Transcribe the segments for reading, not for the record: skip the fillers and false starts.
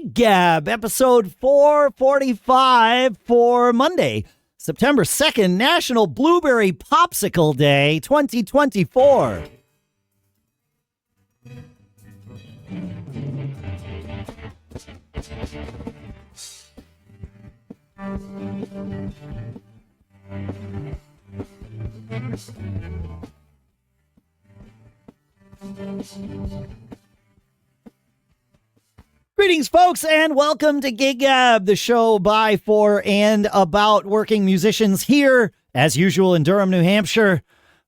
Gig Gab, episode 445 for Monday, September 2nd, National Blueberry Popsicle Day 2024. Greetings, folks, and welcome to Gig Gab, the show by, for, and about working musicians here, as usual, in Durham, New Hampshire.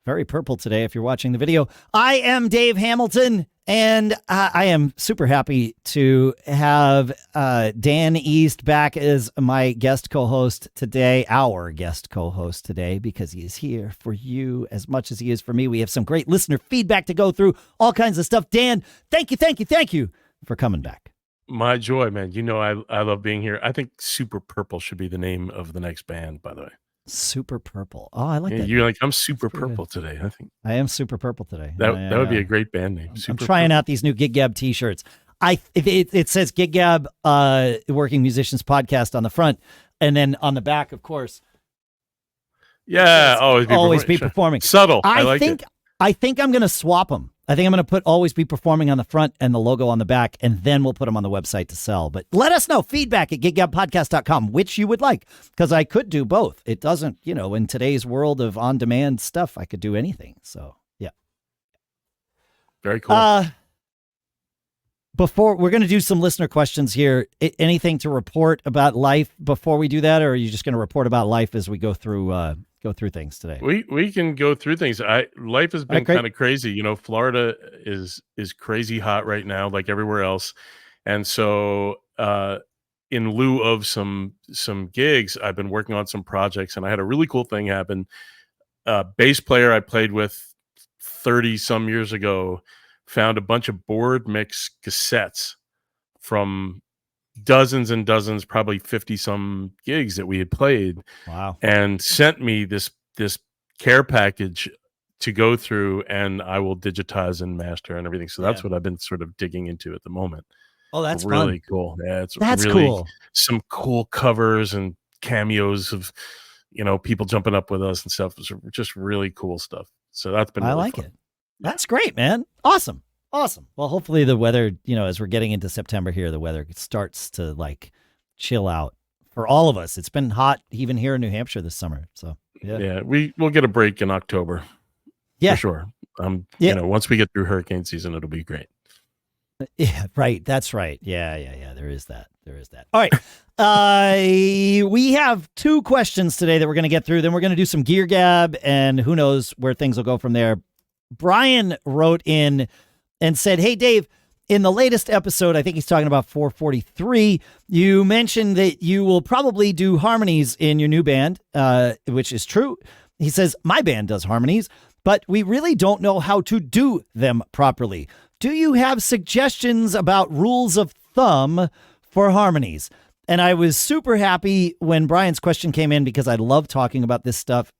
Very purple today if you're watching the video. I am Dave Hamilton, and I am super happy to have Dan East back as my guest co-host today, our guest co-host today, because he is here for you as much as he is for me. We have some great listener feedback to go through, all kinds of stuff. Dan, thank you for coming back. My joy, man. You know, I love being here. I think Super Purple should be the name of the next band, by the way. Super Purple. Oh, I like that. You're like, I'm Super Purple today. I think I am Super Purple today. That would be a great band name. I'm trying out these new Gig Gab t-shirts. It says Gig Gab Working Musicians Podcast on the front, and then on the back, of course. Yeah, always be performing. Subtle. I think I'm going to swap them. I think I'm going to put Always Be Performing on the front and the logo on the back, and then we'll put them on the website to sell. But let us know, feedback at giggabpodcast.com, which you would like, because I could do both. It doesn't, in today's world of on-demand stuff, I could do anything. So, yeah. Very cool. Before, we're going to do some listener questions here. Anything to report about life before we do that, or are you just going to report about life as we go through things today? We can go through things. Life has been kind of crazy. Florida is crazy hot right now, like everywhere else. And so in lieu of some gigs, I've been working on some projects, and I had a really cool thing happen. Bass player I played with 30 some years ago found a bunch of board mix cassettes from dozens and dozens, probably 50 some gigs that we had played. Wow. And sent me this care package to go through, and I will digitize and master and everything. So that's what I've been sort of digging into at the moment. Oh, that's really fun. Cool. Yeah, that's really cool. Some cool covers and cameos of people jumping up with us and stuff. It's just really cool stuff. So that's been really fun. It. That's great, man. Awesome. Well, hopefully the weather, as we're getting into September here, the weather starts to chill out for all of us. It's been hot even here in New Hampshire this summer. So yeah, we'll get a break in October. Yeah, for sure. Once we get through hurricane season, it'll be great. Yeah, right. That's right. Yeah. There is that. All right. We have two questions today that we're going to get through. Then we're going to do some Gear Gab, and who knows where things will go from there. Brian wrote in and said, "Hey, Dave, in the latest episode," I think he's talking about 443, you mentioned that you will probably do harmonies in your new band, which is true. He says, "My band does harmonies, but we really don't know how to do them properly. Do you have suggestions about rules of thumb for harmonies?" And I was super happy when Brian's question came in, because I love talking about this stuff.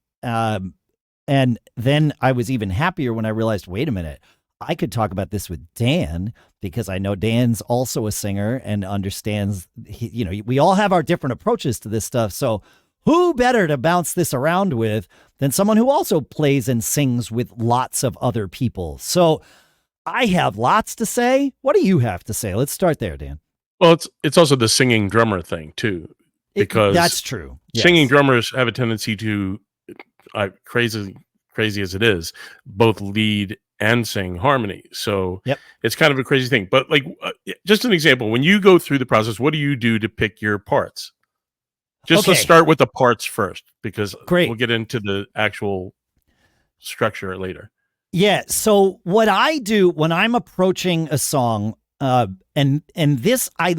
And then I was even happier when I realized, wait a minute, I could talk about this with Dan, because I know Dan's also a singer and understands, we all have our different approaches to this stuff. So who better to bounce this around with than someone who also plays and sings with lots of other people? So I have lots to say. What do you have to say? Let's start there, Dan. Well, it's also the singing drummer thing too, because that's true. Yes. Singing drummers have a tendency to, crazy as it is, both lead and sing harmony. So it's kind of a crazy thing. But just an example, when you go through the process, what do you do to pick your parts? Let's start with the parts first, because we'll get into the actual structure later. Yeah. So what I do when I'm approaching a song, and this I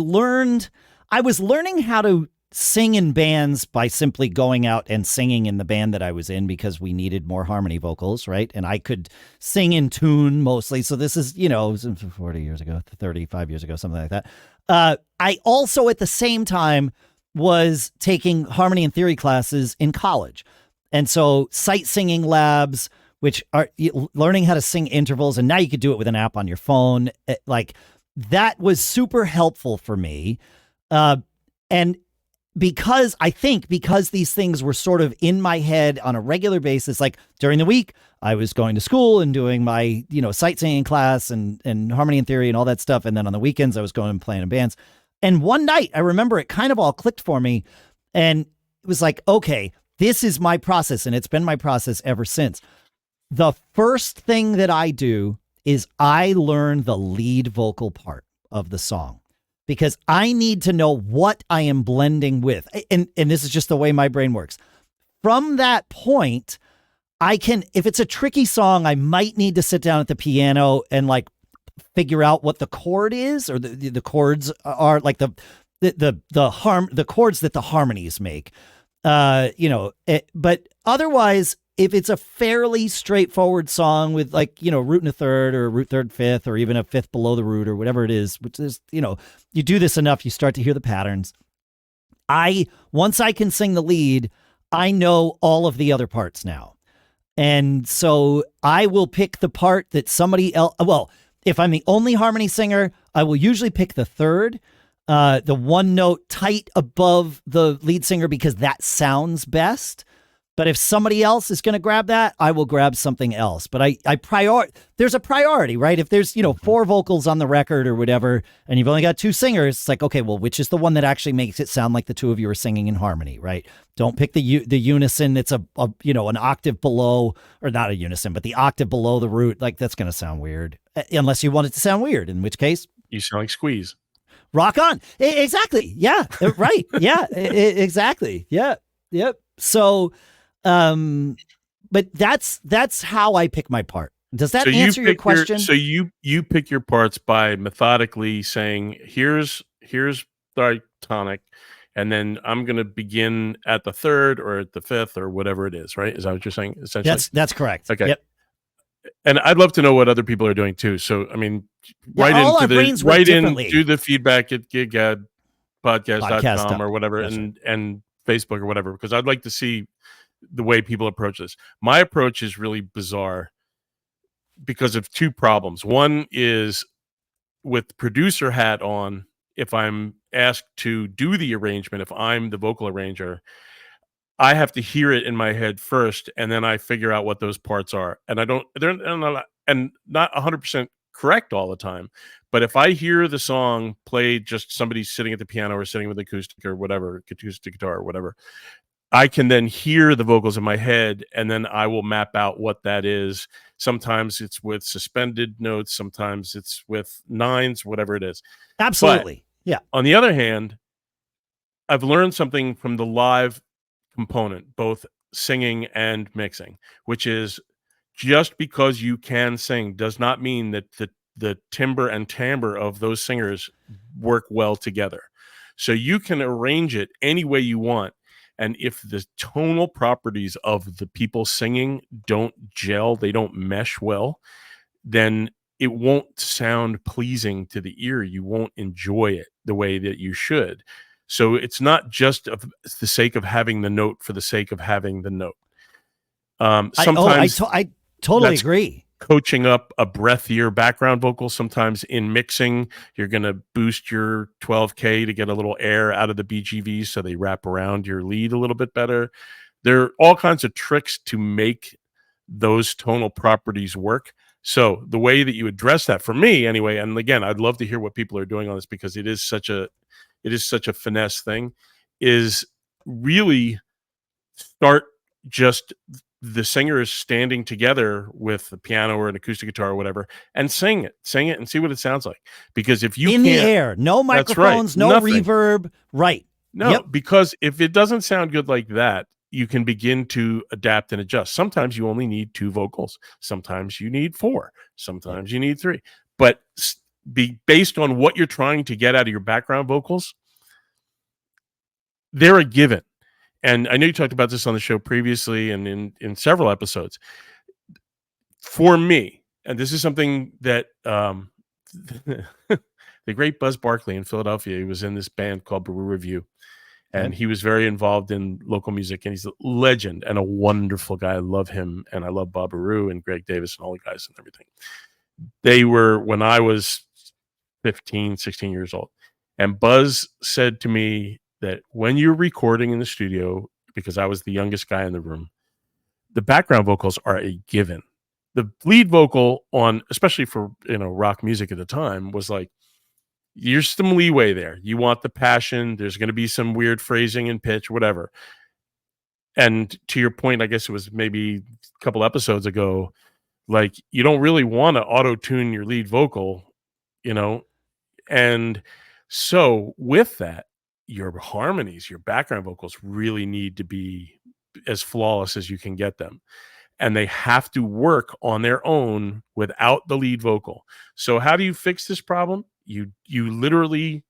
was learning how to sing in bands by simply going out and singing in the band that I was in, because we needed more harmony vocals, right? And I could sing in tune mostly. So this is, 40 years ago, 35 years ago, something like that. I also at the same time was taking harmony and theory classes in college. And so sight singing labs, which are learning how to sing intervals. And now you could do it with an app on your phone. that was super helpful for me. And because these things were sort of in my head on a regular basis, like during the week, I was going to school and doing my, sight singing class and harmony and theory and all that stuff. And then on the weekends, I was going and playing in bands. And one night, I remember it kind of all clicked for me. And it was like, okay, this is my process. And it's been my process ever since. The first thing that I do is I learn the lead vocal part of the song, because I need to know what I am blending with. And this is just the way my brain works. From that point, I can, if it's a tricky song, I might need to sit down at the piano and like figure out what the chord is, or the chords are, like the chords that the harmonies make. But otherwise, if it's a fairly straightforward song with like, root and a third or root third fifth, or even a fifth below the root or whatever it is, which is, you do this enough, you start to hear the patterns. Once I can sing the lead, I know all of the other parts now. And so I will pick the part that somebody else, well, if I'm the only harmony singer, I will usually pick the third, the one note tight above the lead singer, because that sounds best. But if somebody else is going to grab that, I will grab something else. But there's a priority, right? If there's, 4 vocals on the record or whatever, and you've only got 2 singers, it's like, okay, well, which is the one that actually makes it sound like the 2 of you are singing in harmony, right? Don't pick the unison that's an octave below, or not a unison, but the octave below the root. Like, that's going to sound weird, unless you want it to sound weird, in which case you sound like Squeeze. Rock on. Exactly. Yeah. Right. Yeah. Exactly. Yeah. Yep. So, but that's how I pick my part. Does that answer your question? So you pick your parts by methodically saying, here's the tonic, and then I'm going to begin at the third or at the fifth or whatever it is, right? Is that what you're saying? Essentially, that's correct. Okay. Yep. And I'd love to know what other people are doing too. So, I mean, write in, do the feedback at Gig Gab podcast.com or whatever, and Facebook or whatever, because I'd like to see the way people approach this. My approach is really bizarre because of 2 problems. One is, with producer hat on, if I'm asked to do the arrangement, if I'm the vocal arranger, I have to hear it in my head first, and then I figure out what those parts are. And they're not 100% correct all the time. But if I hear the song played, just somebody sitting at the piano or sitting with acoustic or whatever, acoustic guitar or whatever, I can then hear the vocals in my head, and then I will map out what that is. Sometimes it's with suspended notes, sometimes it's with nines, whatever it is. Absolutely. But yeah. On the other hand, I've learned something from the live component, both singing and mixing, which is, just because you can sing does not mean that the timbre and timbre of those singers work well together. So you can arrange it any way you want. And if the tonal properties of the people singing don't gel, they don't mesh well, then it won't sound pleasing to the ear. You won't enjoy it the way that you should. So it's not just of the sake of having the note for the sake of having the note. Sometimes I totally agree. Coaching up a breathier background vocal. Sometimes in mixing, you're going to boost your 12K to get a little air out of the BGVs so they wrap around your lead a little bit better. There are all kinds of tricks to make those tonal properties work. So the way that you address that, for me anyway, and again, I'd love to hear what people are doing on this, because it is such a finesse thing, is really start just the singer is standing together with the piano or an acoustic guitar or whatever, and sing it and see what it sounds like. Because if you in the air, no microphones, no reverb, right? No, because if it doesn't sound good like that, you can begin to adapt and adjust. Sometimes you only need 2 vocals. Sometimes you need 4. Sometimes you need 3. But be based on what you're trying to get out of your background vocals, they're a given. And I know you talked about this on the show previously and in several episodes. For me, and this is something that the great Buzz Barkley in Philadelphia, he was in this band called Baru Review, and he was very involved in local music, and he's a legend and a wonderful guy. I love him, and I love Bob Baru and Greg Davis and all the guys and everything. They were, when I was 15, 16 years old. And Buzz said to me that when you're recording in the studio, because I was the youngest guy in the room, the background vocals are a given. The lead vocal on, especially for, rock music at the time, was like, there's some leeway there. You want the passion. There's going to be some weird phrasing and pitch, whatever. And to your point, I guess it was maybe a couple episodes ago, like, you don't really want to auto-tune your lead vocal, and so with that, your harmonies, your background vocals really need to be as flawless as you can get them. And they have to work on their own without the lead vocal. So how do you fix this problem? You literally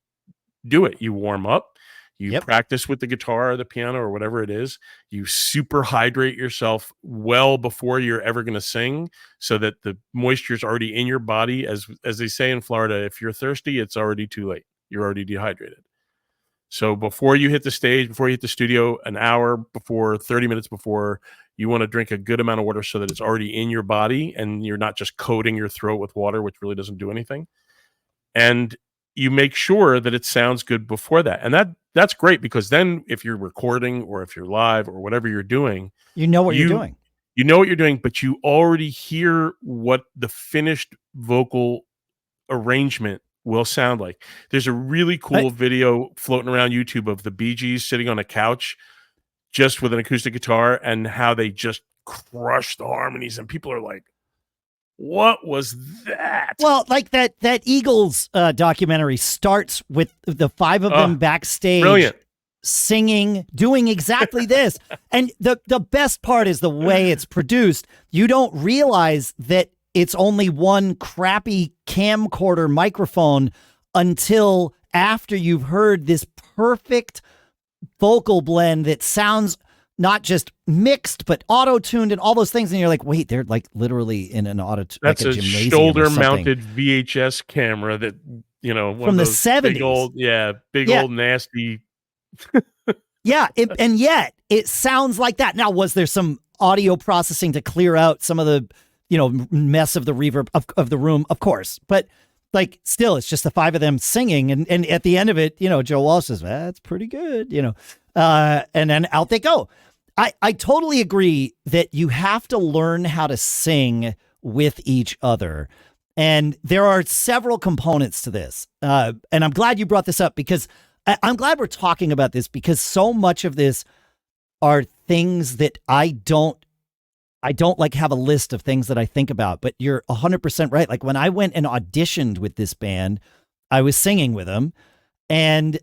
do it. You warm up, you practice with the guitar or the piano or whatever it is. You super hydrate yourself well before you're ever going to sing, so that the moisture is already in your body. As they say in Florida, if you're thirsty, it's already too late. You're already dehydrated. So before you hit the stage, before you hit the studio, an hour before, 30 minutes before, you want to drink a good amount of water so that it's already in your body and you're not just coating your throat with water, which really doesn't do anything. And you make sure that it sounds good before that. And that's great, because then if you're recording or if you're live or whatever you're doing, you know what you're doing. You know what you're doing, but you already hear what the finished vocal arrangement will sound like. There's a really cool video floating around YouTube of the Bee Gees sitting on a couch just with an acoustic guitar and how they just crush the harmonies, and people are like, what was that? Well, like that Eagles documentary starts with the five of them backstage, brilliant, singing, doing exactly this. And the best part is the way it's produced. You don't realize that it's only one crappy camcorder microphone until after you've heard this perfect vocal blend that sounds not just mixed, but auto-tuned and all those things. And you're like, wait, they're like literally in an That's like a gymnasium, shoulder-mounted VHS camera that, one from the 70s. Big old nasty. Yeah, and yet it sounds like that. Now, was there some audio processing to clear out some of the, mess of the reverb of the room? Of course. But like, still, it's just the five of them singing. And at the end of it, Joe Walsh says, that's pretty good, and then out they go. I totally agree that you have to learn how to sing with each other. And there are several components to this. And I'm glad you brought this up, because I'm glad we're talking about this, because so much of this are things that I don't like have a list of things that I think about, but you're 100% right. Like when I went and auditioned with this band, I was singing with them, and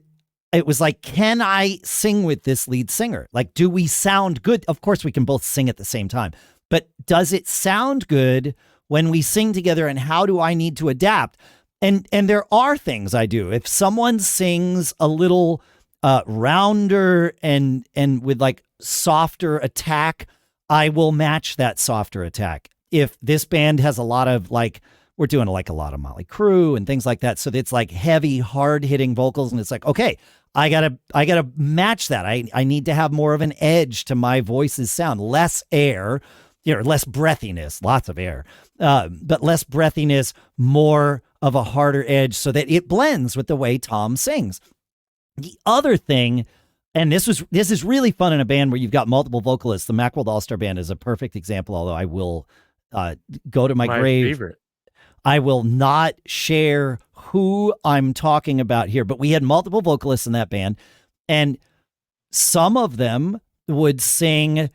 it was like, can I sing with this lead singer? Like, do we sound good? Of course we can both sing at the same time, but does it sound good when we sing together, and how do I need to adapt? And there are things I do. If someone sings a little rounder and with like softer attack, I will match that softer attack. If this band has a lot of like, we're doing like a lot of Motley Crue and things like that, so it's like heavy, hard hitting vocals, and it's like, okay, I gotta match that. I need to have more of an edge to my voice's sound, less air, less breathiness, lots of air, but less breathiness, more of a harder edge, so that it blends with the way Tom sings. The other thing, and this is really fun in a band where you've got multiple vocalists. The Macworld All-Star Band is a perfect example, although I will go to my grave. Favorite. I will not share who I'm talking about here, but we had multiple vocalists in that band, and some of them would sing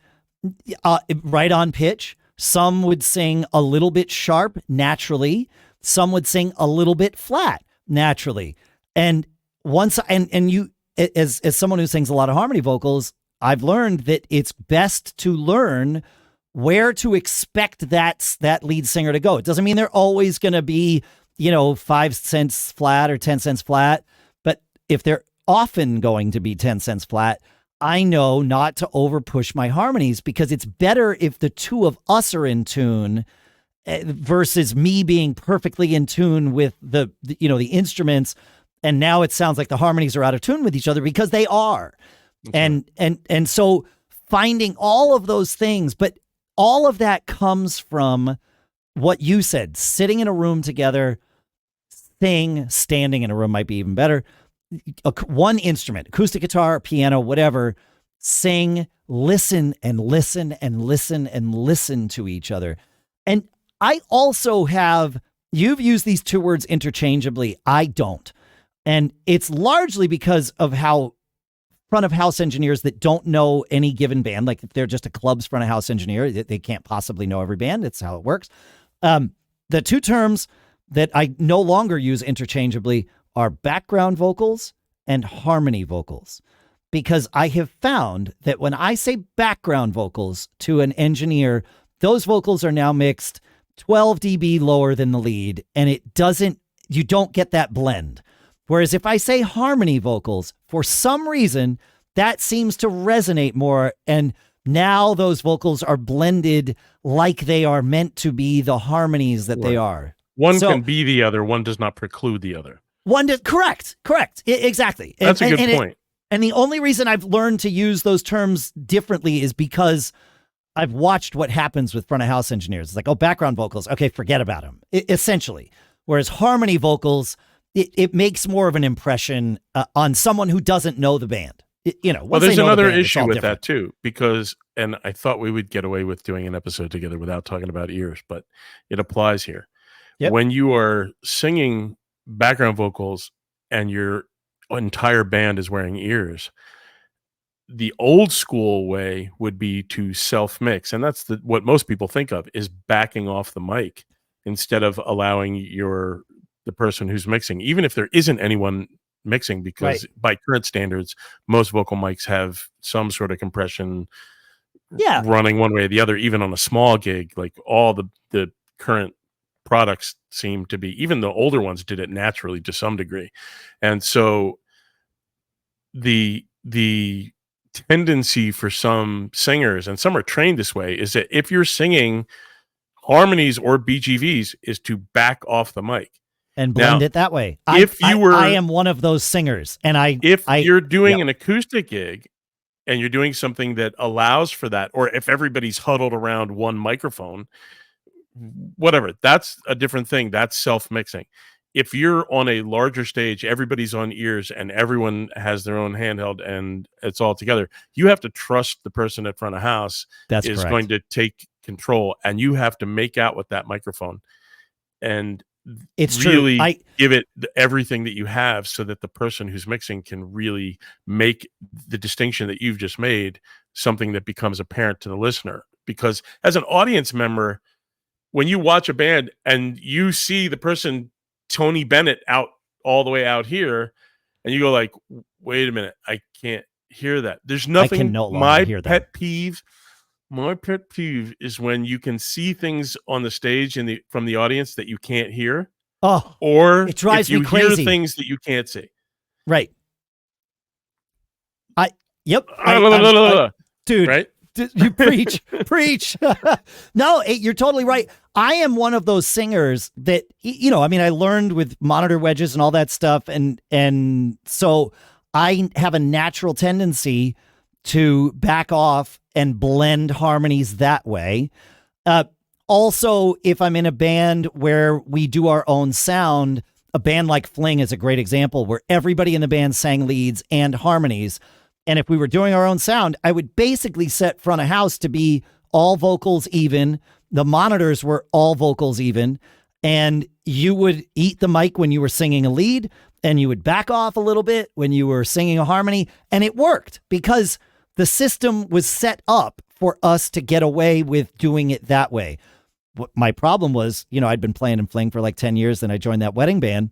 right on pitch. Some would sing a little bit sharp naturally. Some would sing a little bit flat naturally. And once, and you, as someone who sings a lot of harmony vocals, I've learned that it's best to learn where to expect that lead singer to go. It doesn't mean they're always going to be, 5 cents flat or 10 cents flat, but if they're often going to be 10 cents flat, I know not to over push my harmonies, because it's better if the two of us are in tune versus me being perfectly in tune with the instruments. And now it sounds like the harmonies are out of tune with each other, because they are. Okay. And so finding all of those things, but all of that comes from what you said, sitting in a room together, sing standing in a room might be even better. One instrument, acoustic guitar, piano, whatever, sing, listen and listen and listen and listen to each other. And I also have, you've used these two words interchangeably. I don't. And it's largely because of how front of house engineers that don't know any given band, like if they're just a club's front of house engineer, they can't possibly know every band. It's how it works. The two terms that I no longer use interchangeably are background vocals and harmony vocals, because I have found that when I say background vocals to an engineer, those vocals are now mixed 12 dB lower than the lead, and you don't get that blend. Whereas if I say harmony vocals, for some reason, that seems to resonate more, and now those vocals are blended like they are meant to be the harmonies that they are. One can be the other. One does not preclude the other. Correct. Exactly. That's a good point. And the only reason I've learned to use those terms differently is because I've watched what happens with front of house engineers. It's like, oh, background vocals. Okay, forget about them, essentially. Whereas harmony vocals, it makes more of an impression on someone who doesn't know the band. Well, there's another issue with that too, because, and I thought we would get away with doing an episode together without talking about ears, but it applies here. Yep. When you are singing background vocals and your entire band is wearing ears, the old school way would be to self-mix, and that's what most people think of is backing off the mic instead of allowing the person who's mixing, even if there isn't anyone mixing, because by current standards, most vocal mics have some sort of compression running one way or the other, even on a small gig. Like all the current products seem to be, even the older ones did it naturally to some degree. And so the tendency for some singers, and some are trained this way, is that if you're singing harmonies or BGVs, is to back off the mic and blend it that way. I am one of those singers, and you're doing an acoustic gig and you're doing something that allows for that, or if everybody's huddled around one microphone, whatever, that's a different thing. That's self-mixing. If you're on a larger stage, everybody's on ears and everyone has their own handheld and it's all together, you have to trust the person at front of house is going to take control, and you have to make out with that microphone and it's really true. Give it everything that you have, so that the person who's mixing can really make the distinction that you've just made something that becomes apparent to the listener. Because as an audience member, when you watch a band and you see the person Tony Bennett out all the way out here, and you go like, wait a minute, I can't hear that. There's nothing. I can no longer hear that. My pet peeve is when you can see things on the stage from the audience that you can't hear. Oh, or it drives me crazy. Hear things that you can't see. Right. Dude, right? You preach. No, you're totally right. I am one of those singers that, I learned with monitor wedges and all that stuff. And so I have a natural tendency to back off and blend harmonies that way. Also, if I'm in a band where we do our own sound, a band like Fling is a great example, where everybody in the band sang leads and harmonies. And if we were doing our own sound, I would basically set front of house to be all vocals even. The monitors were all vocals even. And you would eat the mic when you were singing a lead, and you would back off a little bit when you were singing a harmony. And it worked because the system was set up for us to get away with doing it that way. What my problem was, I'd been playing in Fling for like 10 years. Then I joined that wedding band.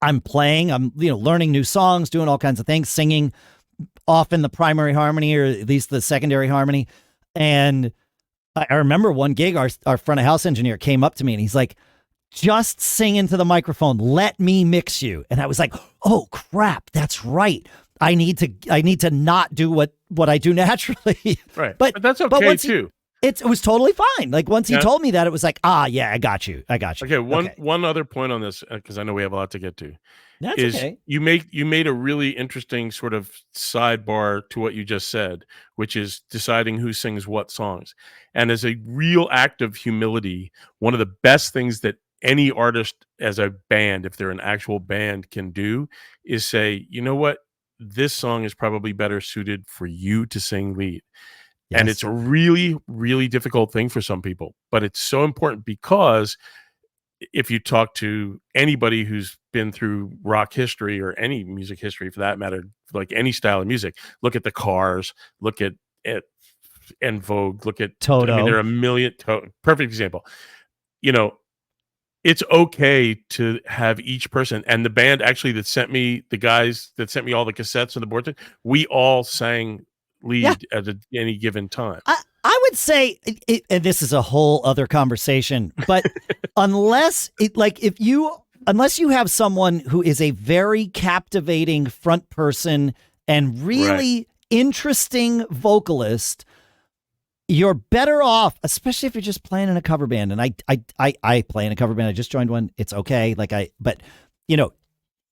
I'm learning new songs, doing all kinds of things, singing often the primary harmony or at least the secondary harmony. And I remember one gig, our front of house engineer came up to me and he's like, just sing into the microphone. Let me mix you. And I was like, oh crap, that's right. I need to not do what I do naturally. Right. But that's okay too. It was totally fine. Like once he told me that, it was like, I got you. Okay. One other point on this, because I know we have a lot to get to. That's okay. You made a really interesting sort of sidebar to what you just said, which is deciding who sings what songs. And as a real act of humility, one of the best things that any artist as a band, if they're an actual band, can do is say, you know what, this song is probably better suited for you to sing lead. And it's Yes. a really, really difficult thing for some people, but it's so important because if you talk to anybody who's been through rock history or any music history for that matter, like any style of music, look at the Cars, look at En Vogue, look at, I mean, Toto. there are a million, perfect example. You know, it's okay to have each person, and the band actually that sent me, the guys that sent me all the cassettes and the board, we all sang lead at any given time. I would say, and this is a whole other conversation, but unless you have someone who is a very captivating front person and really interesting vocalist, you're better off, especially if you're just playing in a cover band. And I play in a cover band. I just joined one. It's okay. But you know,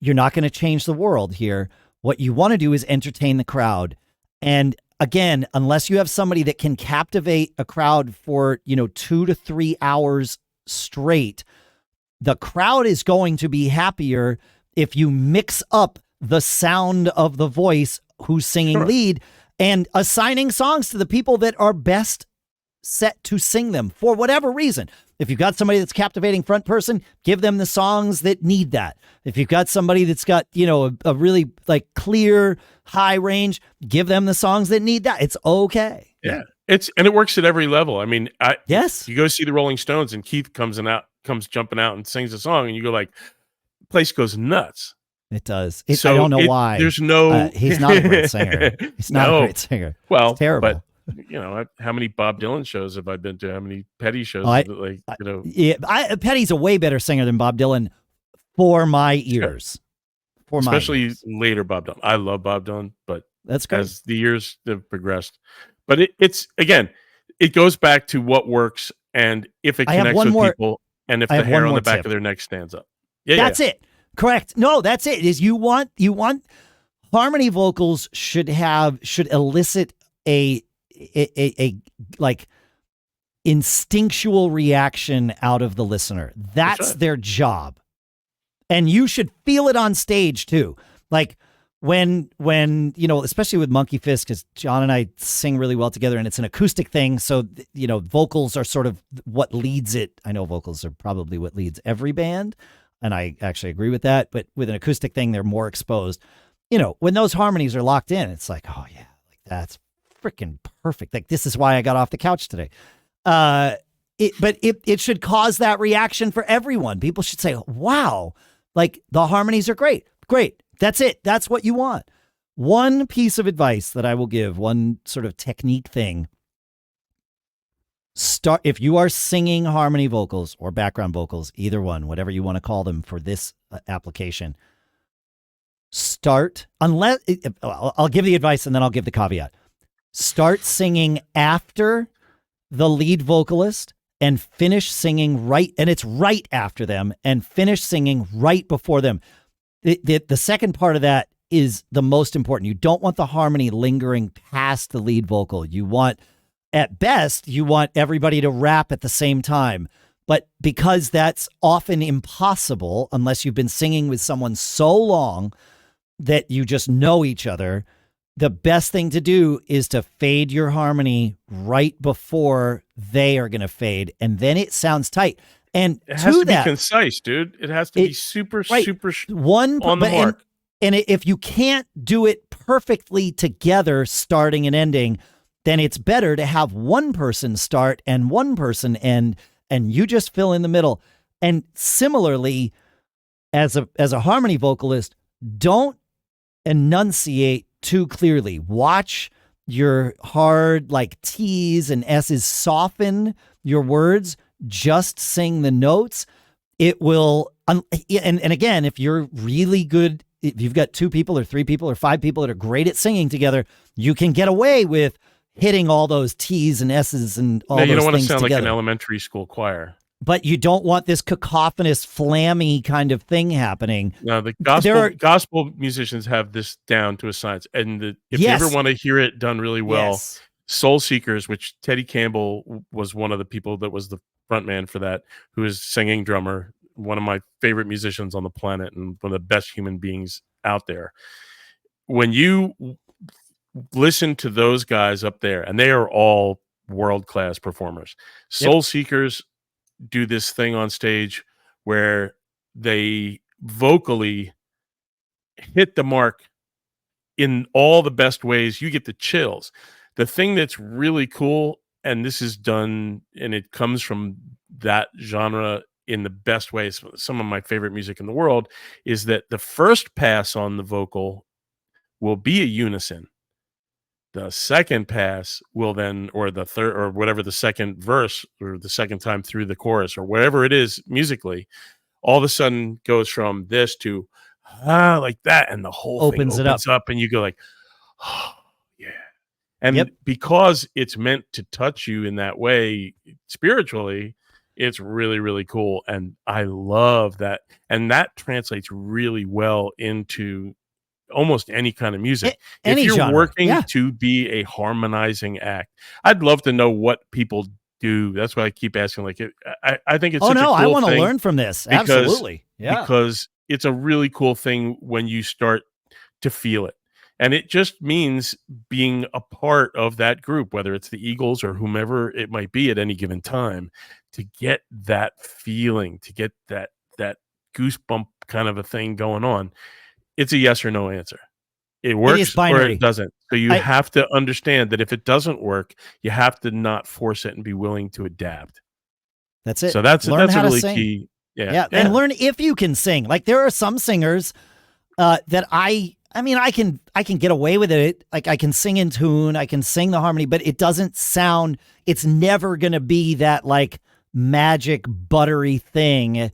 you're not going to change the world here. What you want to do is entertain the crowd. And again, unless you have somebody that can captivate a crowd for, 2 to 3 hours straight, the crowd is going to be happier if you mix up the sound of the voice who's singing lead and assigning songs to the people that are best set to sing them for whatever reason. If you've got somebody that's captivating front person, give them the songs that need that. If you've got somebody that's got, a really clear high range, give them the songs that need that. It's okay. Yeah. And it works at every level. I mean, yes, you go see the Rolling Stones and Keith comes jumping out and sings a song and you go like, place goes nuts. It does. I don't know why. There's no, he's not a great singer. He's not a great singer. Well, it's terrible. But how many Bob Dylan shows have I been to? How many Petty shows? Petty's a way better singer than Bob Dylan for my ears. Especially later Bob Dylan. I love Bob Dylan, but that's great. As the years have progressed. But it's again, it goes back to what works and if it connects with people and if the hair on the back of their neck stands up. Yeah, that's it. Correct. No, that's it. Is you want harmony vocals should elicit a instinctual reaction out of the listener. That's their job. And you should feel it on stage too. Like when especially with Monkey Fist, because John and I sing really well together and it's an acoustic thing. So, vocals are sort of what leads it. I know vocals are probably what leads every band. And I actually agree with that. But with an acoustic thing, they're more exposed. When those harmonies are locked in, it's like, oh yeah, that's freaking perfect. Like, this is why I got off the couch today. But it should cause that reaction for everyone. People should say, wow, like the harmonies are great. Great. That's it. That's what you want. One piece of advice that I will give, one sort of technique thing. If you are singing harmony vocals or background vocals, either one, whatever you want to call them for this application, I'll give the advice and then I'll give the caveat. Start singing after the lead vocalist and finish singing and it's right after them, and finish singing right before them. The second part of that is the most important. You don't want the harmony lingering past the lead vocal. At best, you want everybody to rap at the same time. But because that's often impossible, unless you've been singing with someone so long that you just know each other, the best thing to do is to fade your harmony right before they are going to fade. And then it sounds tight. And it has to be concise, dude. It has to be super on the mark. And if you can't do it perfectly together, starting and ending, then it's better to have one person start and one person end, and you just fill in the middle. And similarly, as a harmony vocalist, don't enunciate too clearly. Watch your hard T's and S's, soften your words, just sing the notes. It will, and again, if you're really good, if you've got 2 people or 3 people or 5 people that are great at singing together, you can get away with hitting all those T's and S's and all those things together. You don't want to sound like an elementary school choir. But you don't want this cacophonous, flammy kind of thing happening. No, the gospel musicians have this down to a science. And if you ever want to hear it done really well, Soul Seekers, which Teddy Campbell was one of the people that was the front man for that, who is singing drummer one of my favorite musicians on the planet and one of the best human beings out there. When you listen to those guys up there, and they are all world-class performers. Soul Seekers do this thing on stage where they vocally hit the mark in all the best ways. You get the chills. The thing that's really cool, and this is done, and it comes from that genre in the best ways, some of my favorite music in the world, is that the first pass on the vocal will be a unison. The second pass will then, or the third, or whatever, the second verse, or the second time through the chorus, or whatever it is musically, all of a sudden goes from this to like that, and the whole thing opens up, and you go like, oh, yeah. And because it's meant to touch you in that way spiritually, it's really, really cool. And I love that. And that translates really well into almost any kind of music. If you're genre. working to be a harmonizing act, I'd love to know what people do. That's why I keep asking. Like, I think it's such a cool I want to thing learn from this. Absolutely. Yeah. Because it's a really cool thing when you start to feel it. And it just means being a part of that group, whether it's the Eagles or whomever it might be at any given time, to get that feeling, to get that goosebump kind of a thing going on. It's a yes or no answer. It works or it doesn't. So you have to understand that if it doesn't work, you have to not force it and be willing to adapt. That's it. So that's a really key. Yeah. And learn if you can sing. Like, there are some singers that I can get away with it. Like, I can sing in tune, I can sing the harmony, but it doesn't sound, it's never going to be that like magic buttery thing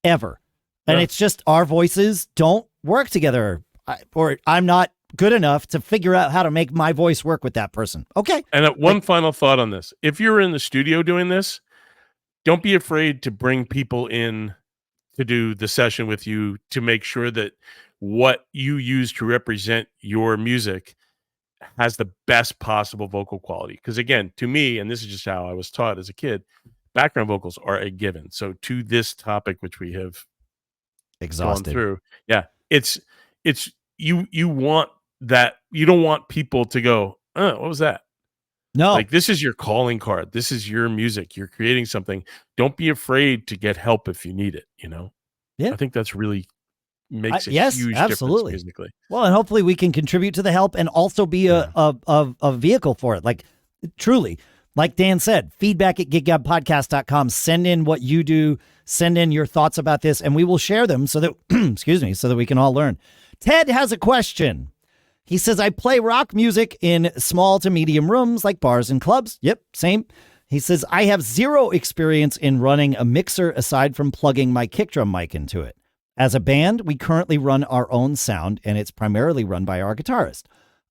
ever. And it's just our voices don't work together, or I'm not good enough to figure out how to make my voice work with that person. Okay. And one final thought on this. If you're in the studio doing this, don't be afraid to bring people in to do the session with you to make sure that what you use to represent your music has the best possible vocal quality. Because again, to me, and this is just how I was taught as a kid, background vocals are a given. So to this topic, which we have gone through, it's you want that. You don't want people to go, oh, what was that? No, like, this is your calling card. This is your music. You're creating something. Don't be afraid to get help if you need it. I think that's really makes a huge difference musically. Well, and hopefully we can contribute to the help and also be a vehicle for it. Like, truly, like Dan said, feedback@giggabpodcast.com. Send in what you do. Send in your thoughts about this, and we will share them so that, so that we can all learn. Ted has a question. He says, I play rock music in small to medium rooms like bars and clubs. Yep, same. He says, I have zero experience in running a mixer aside from plugging my kick drum mic into it. As a band, we currently run our own sound, and it's primarily run by our guitarist.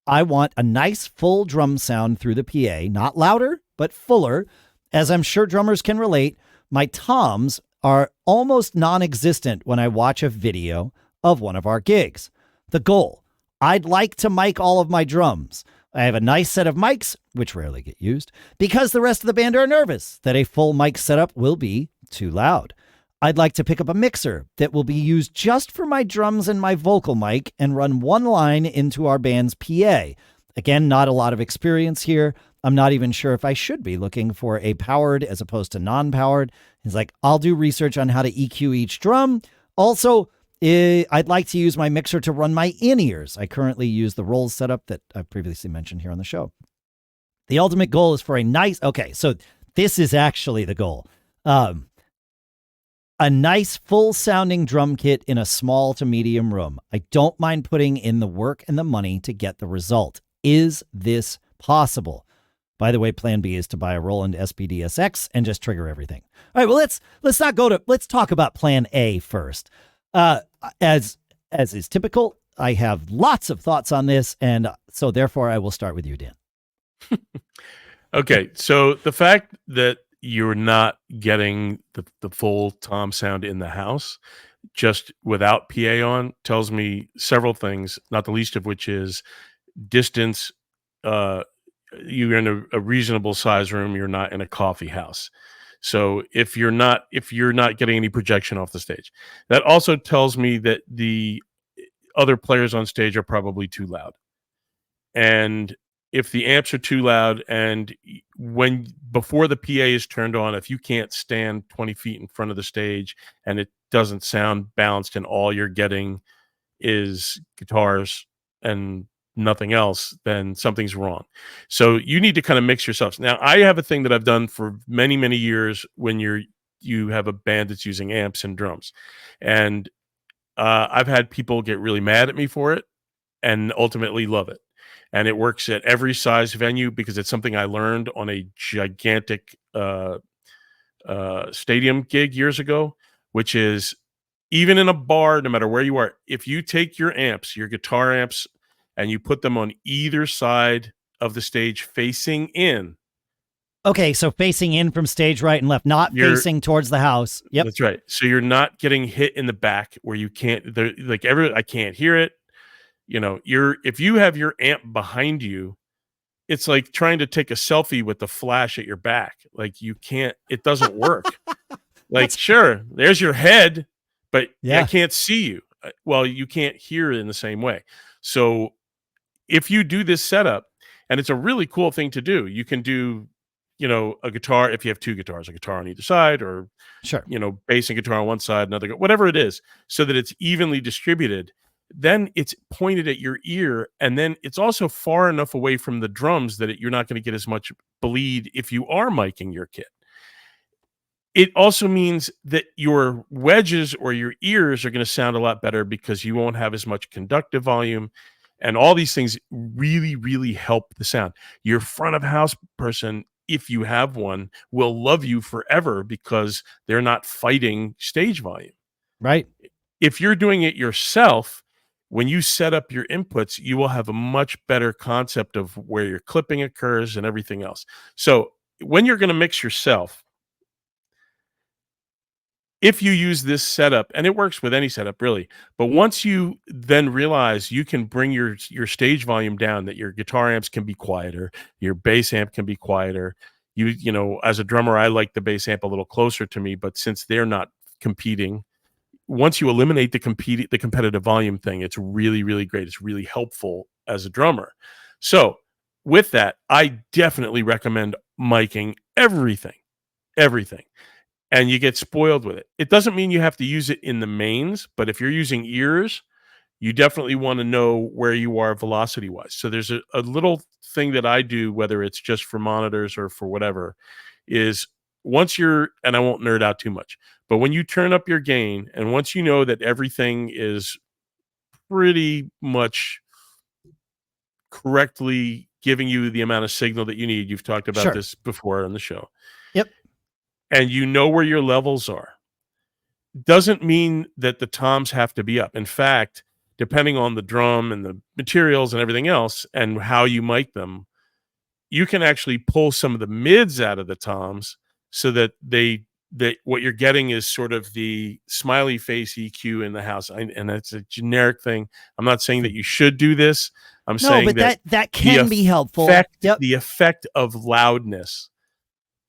I want a nice full drum sound through the PA, not louder, but fuller. As I'm sure drummers can relate, my toms are almost non-existent when I watch a video of one of our gigs. The goal: I'd like to mic all of my drums. I have a nice set of mics, which rarely get used, because the rest of the band are nervous that a full mic setup will be too loud. I'd like to pick up a mixer that will be used just for my drums and my vocal mic and run one line into our band's PA. Again, not a lot of experience here. I'm not even sure if I should be looking for a powered as opposed to non-powered. He's like, I'll do research on how to EQ each drum. Also, I'd like to use my mixer to run my in-ears. I currently use the Rolls setup that I've previously mentioned here on the show. The ultimate goal is for a nice... Okay, so this is actually the goal. A nice full-sounding drum kit in a small to medium room. I don't mind putting in the work and the money to get the result. Is this possible? By the way, plan B is to buy a Roland SPD-SX and just trigger everything. All right, well, let's talk about plan A first. As is typical, I have lots of thoughts on this, and so therefore I will start with you, Dan. Okay, so the fact that you're not getting the full tom sound in the house just without PA on tells me several things, not the least of which is distance. You're in a reasonable size room. You're not in a coffee house. So if you're not getting any projection off the stage, that also tells me that the other players on stage are probably too loud. And if the amps are too loud, and when before the PA is turned on, if you can't stand 20 feet in front of the stage and it doesn't sound balanced and all you're getting is guitars and nothing else, then something's wrong. So you need to kind of mix yourselves. Now, I have a thing that I've done for many, many years when you have a band that's using amps and drums. And I've had people get really mad at me for it and ultimately love it. And it works at every size venue because it's something I learned on a gigantic stadium gig years ago, which is even in a bar, no matter where you are, if you take your amps, your guitar amps, and you put them on either side of the stage facing in. Okay, so facing in from stage right and left, not facing towards the house. Yep. That's right. So you're not getting hit in the back where you can't, I can't hear it. You know, if you have your amp behind you, it's like trying to take a selfie with the flash at your back. Like you can't, it doesn't work. Like, sure, there's your head, but I can't see you. Well, you can't hear it in the same way. So if you do this setup, and it's a really cool thing to do, you can do, you know, a guitar, if you have two guitars, a guitar on either side, or, you know, bass and guitar on one side, another, whatever it is, so that it's evenly distributed. Then it's pointed at your ear, and then it's also far enough away from the drums that you're not going to get as much bleed if you are miking your kit. It also means that your wedges or your ears are going to sound a lot better because you won't have as much conductive volume, and all these things really, really help the sound. Your front of house person, if you have one, will love you forever because they're not fighting stage volume. Right. If you're doing it yourself, when you set up your inputs, you will have a much better concept of where your clipping occurs and everything else. So when you're going to mix yourself, if you use this setup, and it works with any setup really, but once you then realize you can bring your stage volume down, that your guitar amps can be quieter, your bass amp can be quieter. You know, as a drummer, I like the bass amp a little closer to me, but since they're not competing, once you eliminate the competitive volume thing, it's really, really great. It's really helpful as a drummer. So with that, I definitely recommend miking everything. And you get spoiled with it. It doesn't mean you have to use it in the mains, but if you're using ears, you definitely want to know where you are velocity wise. So there's a little thing that I do, whether it's just for monitors or for whatever, is once you're, and I won't nerd out too much, but when you turn up your gain, and once you know that everything is pretty much correctly giving you the amount of signal that you need, you've talked about this before on the show. Yep. And you know where your levels are, doesn't mean that the toms have to be up. In fact, depending on the drum and the materials and everything else and how you mic them, you can actually pull some of the mids out of the toms so that what you're getting is sort of the smiley face EQ in the house. And that's a generic thing. I'm not saying that you should do this. I'm saying that can be helpful. The effect of loudness,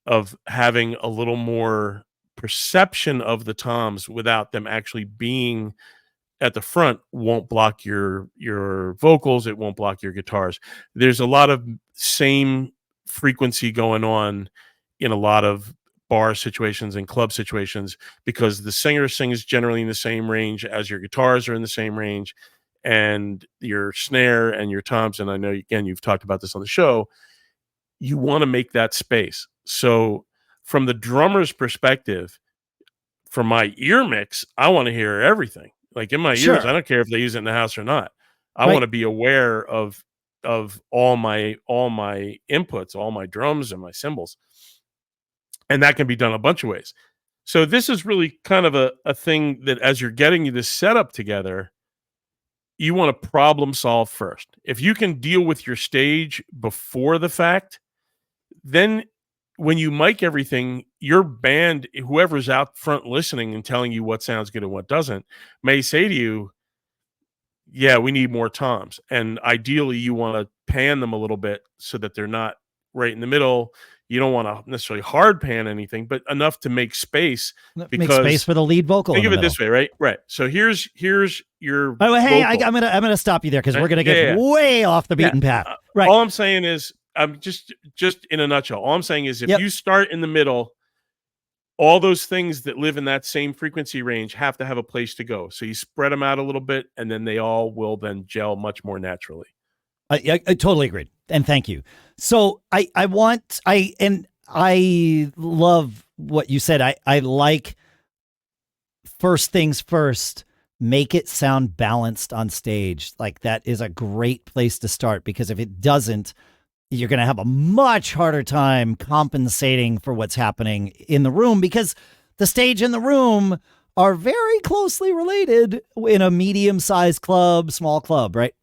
of having a little more perception of the toms without them actually being at the front, won't block your vocals. It won't block your guitars. There's a lot of same frequency going on in a lot of bar situations and club situations, because the singer sings generally in the same range as your guitars are in the same range, and your snare and your toms. And I know, again, you've talked about this on the show. You want to make that space. So from the drummer's perspective, for my ear mix, I want to hear everything. Like in my ears, I don't care if they use it in the house or not. I want to be aware of all my inputs, all my drums and my cymbals. And that can be done a bunch of ways. So this is really kind of a thing that, as you're getting this setup together, you want to problem solve first. If you can deal with your stage before the fact, then when you mic everything, your band, whoever's out front listening and telling you what sounds good and what doesn't, may say to you, yeah, we need more toms. And ideally, you want to pan them a little bit so that they're not right in the middle. You don't want to necessarily hard pan anything, but enough to make space. Make space for the lead vocal. Think of it this way, right? Right. So here's your. Oh, hey, vocal. I'm gonna stop you there because we're gonna get way off the beaten path. Right. All I'm saying is, I'm just in a nutshell. All I'm saying is, if you start in the middle, all those things that live in that same frequency range have to have a place to go. So you spread them out a little bit, and then they all will then gel much more naturally. I totally agreed, and thank you. So I love what you said. I like, first things first, make it sound balanced on stage. Like, that is a great place to start, because if it doesn't, you're going to have a much harder time compensating for what's happening in the room, because the stage and the room are very closely related in a medium-sized club, small club, right?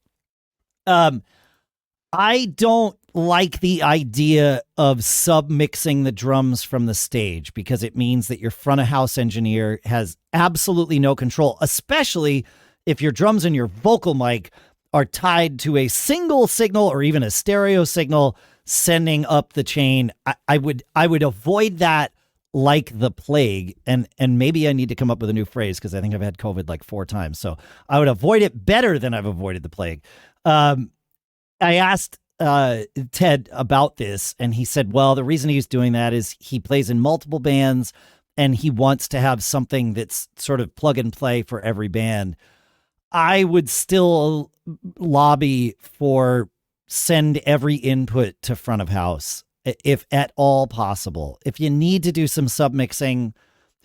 I don't like the idea of submixing the drums from the stage, because it means that your front of house engineer has absolutely no control, especially if your drums and your vocal mic are tied to a single signal or even a stereo signal sending up the chain. I would avoid that like the plague. And maybe I need to come up with a new phrase, because I think I've had COVID like 4 times. So I would avoid it better than I've avoided the plague. I asked Ted about this, and he said, well, the reason he's doing that is he plays in multiple bands, and he wants to have something that's sort of plug and play for every band. I would still lobby for send every input to front of house, if at all possible. If you need to do some submixing,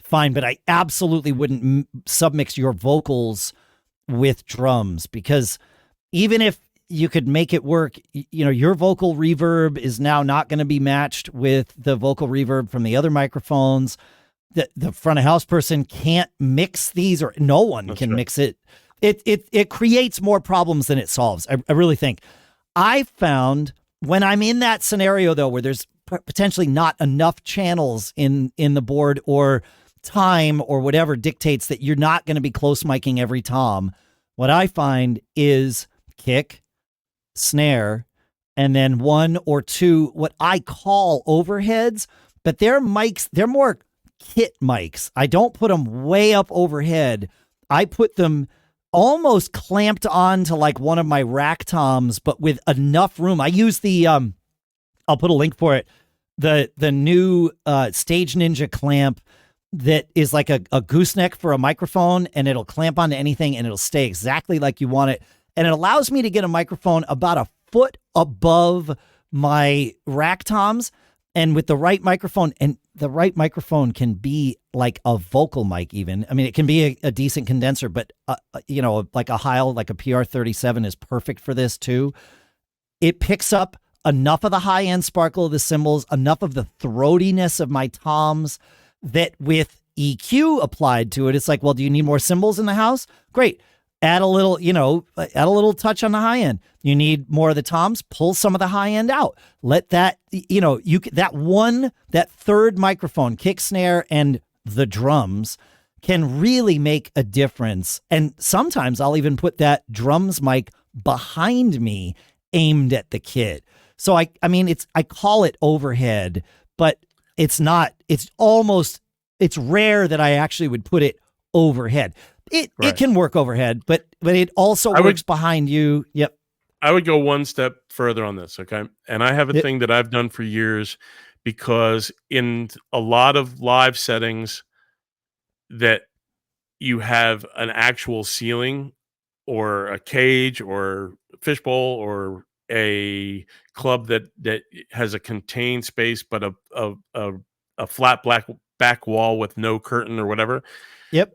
fine, but I absolutely wouldn't submix your vocals with drums, because even if you could make it work, you know, your vocal reverb is now not going to be matched with the vocal reverb from the other microphones. The front of house person can't mix these, or no one can mix it. It creates more problems than it solves. I really think. I found when I'm in that scenario, though, where there's potentially not enough channels in the board, or time or whatever dictates that you're not going to be close miking every tom, what I find is kick, snare, and then 1 or 2 what I call overheads, but they're mics, they're more kit mics. I don't put them way up overhead. I put them almost clamped on to like one of my rack toms, but with enough room. I use the I'll put a link for it, the new Stage Ninja clamp that is like a gooseneck for a microphone, and it'll clamp onto anything and it'll stay exactly like you want it. And it allows me to get a microphone about a foot above my rack toms, and with the right microphone, and the right microphone can be like a vocal mic even. I mean, it can be a decent condenser, but you know, like a Heil, like a PR37 is perfect for this too. It picks up enough of the high-end sparkle of the cymbals, enough of the throatiness of my toms, that with EQ applied to it, it's like, well, do you need more cymbals in the house? Great. Add a little, you know, add a little touch on the high end. You need more of the toms, pull some of the high end out. Let that, you know, that third microphone, kick, snare, and the drums can really make a difference. And sometimes I'll even put that drums mic behind me aimed at the kit. So I mean, I call it overhead, but it's not, it's rare that I actually would put it overhead. It can work overhead, but it also works behind you. Yep. I would go one step further on this, okay? And I have a thing that I've done for years, because in a lot of live settings that you have an actual ceiling or a cage or fishbowl or a club that has a contained space but a flat black back wall with no curtain or whatever. Yep.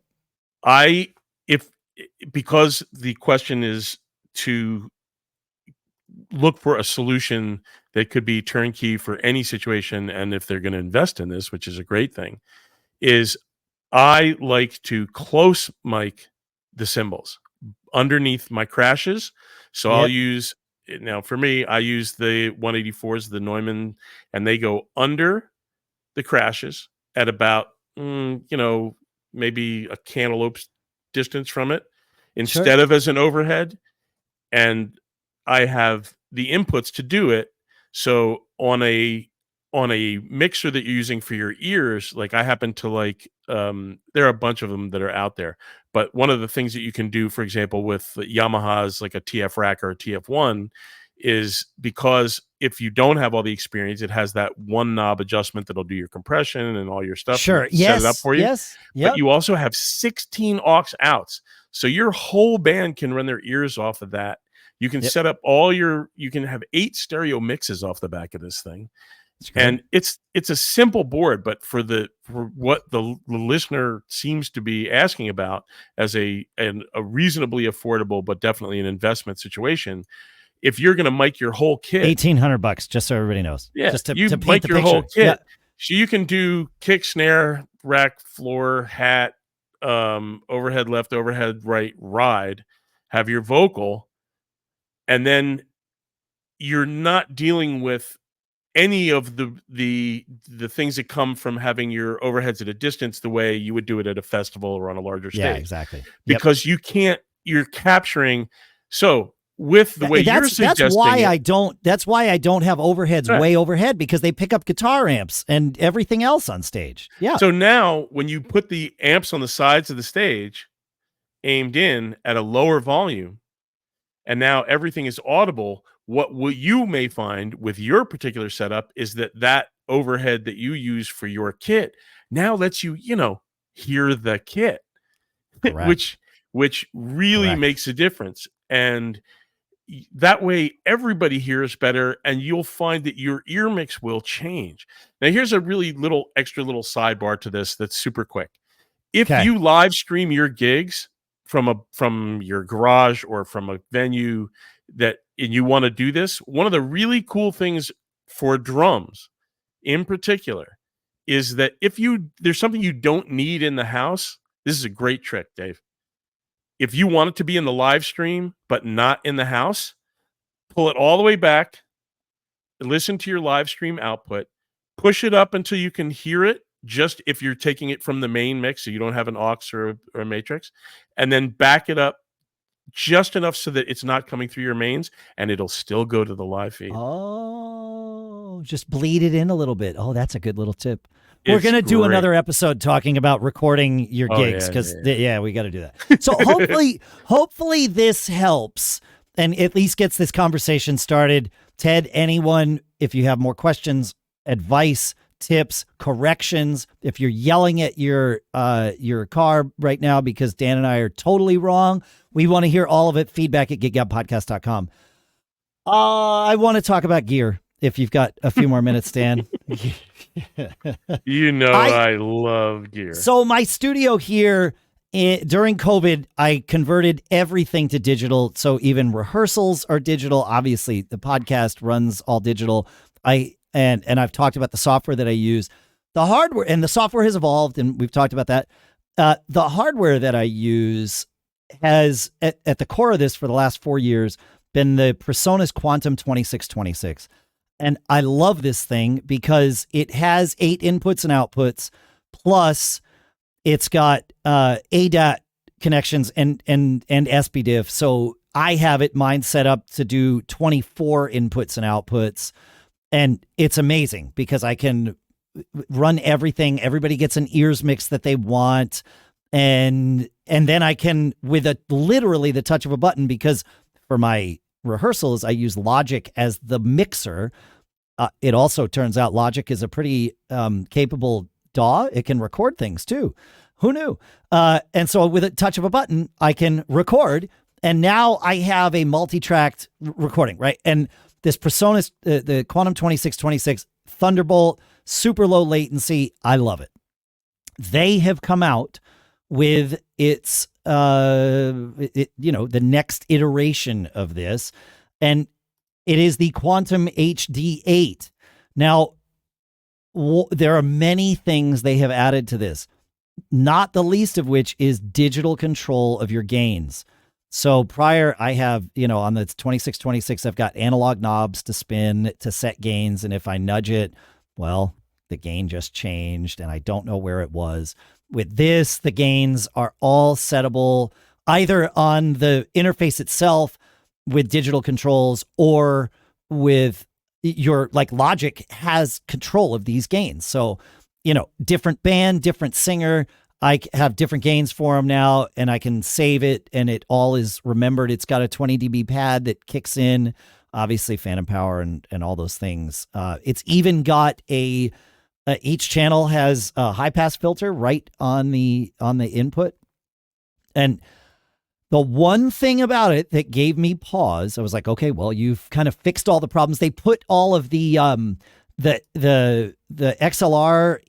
Because the question is to look for a solution that could be turnkey for any situation, and if they're going to invest in this, which is a great thing, is I like to close mic the cymbals underneath my crashes. So I'll use, now for me, I use the 184s, the Neumann, and they go under the crashes at about, maybe a cantaloupe's distance from it, instead of as an overhead. And I have the inputs to do it. So on a on a mixer that you're using for your ears, like I happen to like, there are a bunch of them that are out there, but one of the things that you can do, for example, with Yamaha's like a TF-Rack or a TF1 is because if you don't have all the experience, it has that one knob adjustment that'll do your compression and all your stuff. Sure. Set it up for you. Yes. But you also have 16 aux outs. So your whole band can run their ears off of that. You can set up you can have 8 stereo mixes off the back of this thing. And it's a simple board, but for what the listener seems to be asking about as a reasonably affordable, but definitely an investment situation, if you're going to mic your whole kit, $1,800, just so everybody knows. Yeah, just to you paint mic the your picture. whole kit. So you can do kick, snare, rack, floor, hat, overhead left, overhead right, ride, have your vocal, and then you're not dealing with any of the things that come from having your overheads at a distance the way you would do it at a festival or on a larger stage. Yeah, exactly. Because you're capturing. So with the way you're suggesting, that's why I don't have overheads way overhead, because they pick up guitar amps and everything else on stage. Yeah. So now when you put the amps on the sides of the stage aimed in at a lower volume, and now everything is audible, what you may find with your particular setup is that overhead that you use for your kit now lets you, hear the kit, which really makes a difference. And that way everybody hears better, and you'll find that your ear mix will change. Now, here's a really extra little sidebar to this that's super quick. If you live stream your gigs from your garage or from a venue and you want to do this, one of the really cool things for drums in particular is that if there's something you don't need in the house, this is a great trick, Dave. If you want it to be in the live stream but not in the house, pull it all the way back, listen to your live stream output, push it up until you can hear it, just if you're taking it from the main mix so you don't have an aux or a matrix, and then back it up just enough so that it's not coming through your mains, and it'll still go to the live feed. Oh, just bleed it in a little bit. Oh, that's a good little tip. We're going to do another episode talking about recording your gigs, because we got to do that. So hopefully this helps and at least gets this conversation started. Ted, anyone, if you have more questions, advice, tips, corrections, if you're yelling at your car right now because Dan and I are totally wrong, we want to hear all of it. Feedback at giggabpodcast.com. I want to talk about gear, if you've got a few more minutes, Dan. I love gear. So my studio here, during COVID, I converted everything to digital. So even rehearsals are digital. Obviously, the podcast runs all digital. And I've talked about the software that I use. The hardware, and the software has evolved, and we've talked about that. The hardware that I use has, at the core of this for the last 4 years, been the PreSonus Quantum 2626. And I love this thing because it has 8 inputs and outputs, plus it's got ADAT connections and SPDIF. So I have mine set up to do 24 inputs and outputs. And it's amazing because I can run everything. Everybody gets an ears mix that they want. And then I can, with literally the touch of a button, because for my rehearsals, I use Logic as the mixer. It also turns out Logic is a pretty capable DAW. It can record things too. Who knew? And so with a touch of a button, I can record. And now I have a multi-tracked recording, right? And this PreSonus, the Quantum 2626 Thunderbolt, super low latency. I love it. They have come out with its, the next iteration of this, and it is the Quantum HD8. Now, there are many things they have added to this, not the least of which is digital control of your gains. So prior, I have, on the 2626, I've got analog knobs to spin to set gains. And if I nudge it, well, the gain just changed and I don't know where it was. With this, the gains are all settable either on the interface itself with digital controls or with your like Logic has control of these gains. So, different band, different singer, I have different gains for them now, and I can save it, and it all is remembered. It's got a 20 dB pad that kicks in, obviously phantom power and all those things. It's even got each channel has a high pass filter right on the input. And the one thing about it that gave me pause, I was like, okay, well, you've kind of fixed all the problems. They put all of the XLR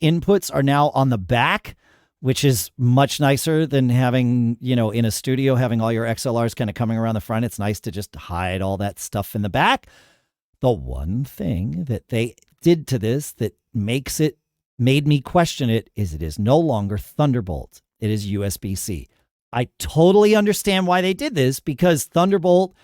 inputs are now on the back, which is much nicer than having, in a studio, having all your XLRs kind of coming around the front. It's nice to just hide all that stuff in the back. The one thing that they did to this that made me question it is no longer Thunderbolt. It is USB-C. I totally understand why they did this, because Thunderbolt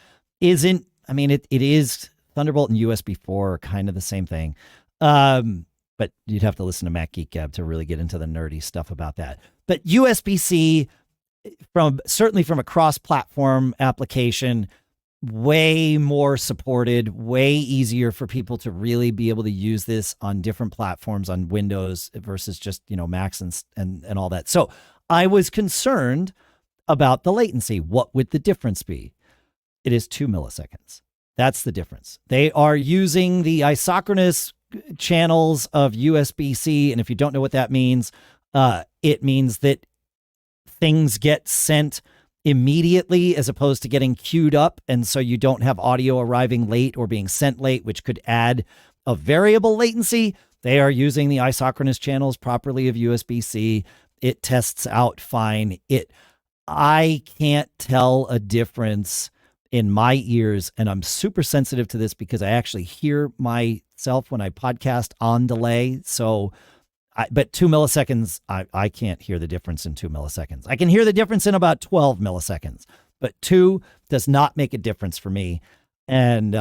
isn't, it is Thunderbolt and USB 4 are kind of the same thing. But you'd have to listen to Mac Gig Gab to really get into the nerdy stuff about that. But USB-C, certainly from a cross-platform application, way more supported, way easier for people to really be able to use this on different platforms on Windows versus just, Macs and all that. So I was concerned about the latency. What would the difference be? It is 2 milliseconds. That's the difference. They are using the isochronous channels of USB-C, and if you don't know what that means, it means that things get sent immediately as opposed to getting queued up, and so you don't have audio arriving late or being sent late, which could add a variable latency. They are using the isochronous channels properly of USB-C. It tests out fine. I can't tell a difference in my ears, and I'm super sensitive to this because I actually hear myself when I podcast on delay. So, but 2 milliseconds, I can't hear the difference in 2 milliseconds. I can hear the difference in about 12 milliseconds, but 2 does not make a difference for me. And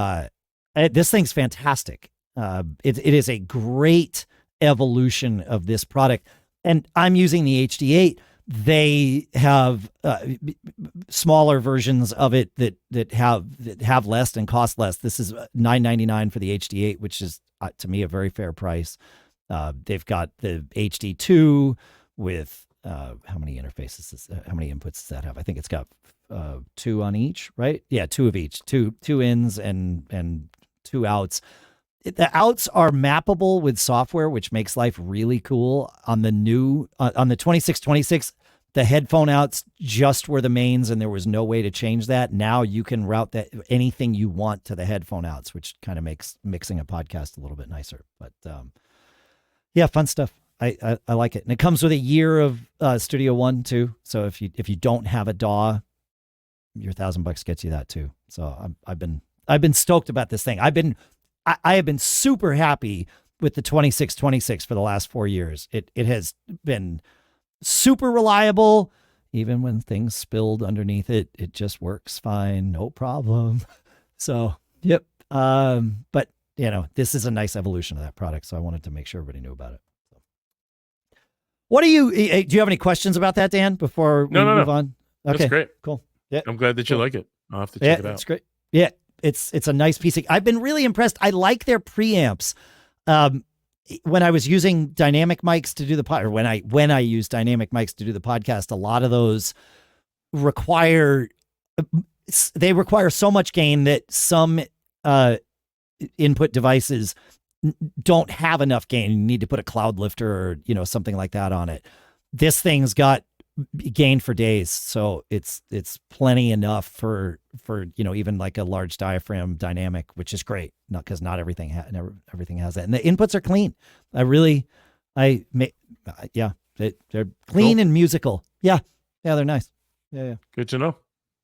this thing's fantastic. It is a great evolution of this product. And I'm using the HD8. They have smaller versions of it that have less and cost less. This is $9.99 for the HD8, which is to me a very fair price. They've got the HD2 with how many interfaces? How many inputs does that have? I think it's got 2 on each, right? Yeah, 2 of each, two ins and 2 outs. The outs are mappable with software, which makes life really cool. On the 2626, the headphone outs just were the mains, and there was no way to change that. Now you can route that anything you want to the headphone outs, which kind of makes mixing a podcast a little bit nicer. But yeah, fun stuff. I like it, and it comes with a year of Studio One too. So if you don't have a DAW, your $1,000 gets you that too. So I've been stoked about this thing. I have been super happy with the 2626 for the last 4 years. It has been super reliable. Even when things spilled underneath it, it just works fine. No problem. So, yep. But this is a nice evolution of that product. So I wanted to make sure everybody knew about it. What do you have any questions about that, Dan, before we move on? Okay. That's great. Cool. Yeah. I'm glad that you like it. I'll have to check it out. It's great. Yeah. It's a nice piece. I've been really impressed. I like their preamps. When I was using dynamic mics to do the pod, or when I use dynamic mics to do the podcast, a lot of those require so much gain that some input devices don't have enough gain. You need to put a cloud lifter or something like that on it. This thing's got gain for days, so it's plenty enough for even like a large diaphragm dynamic, which is great. Not because not everything has that, and the inputs are clean. They're clean Cool. and musical. Yeah, they're nice. Yeah. Good to know.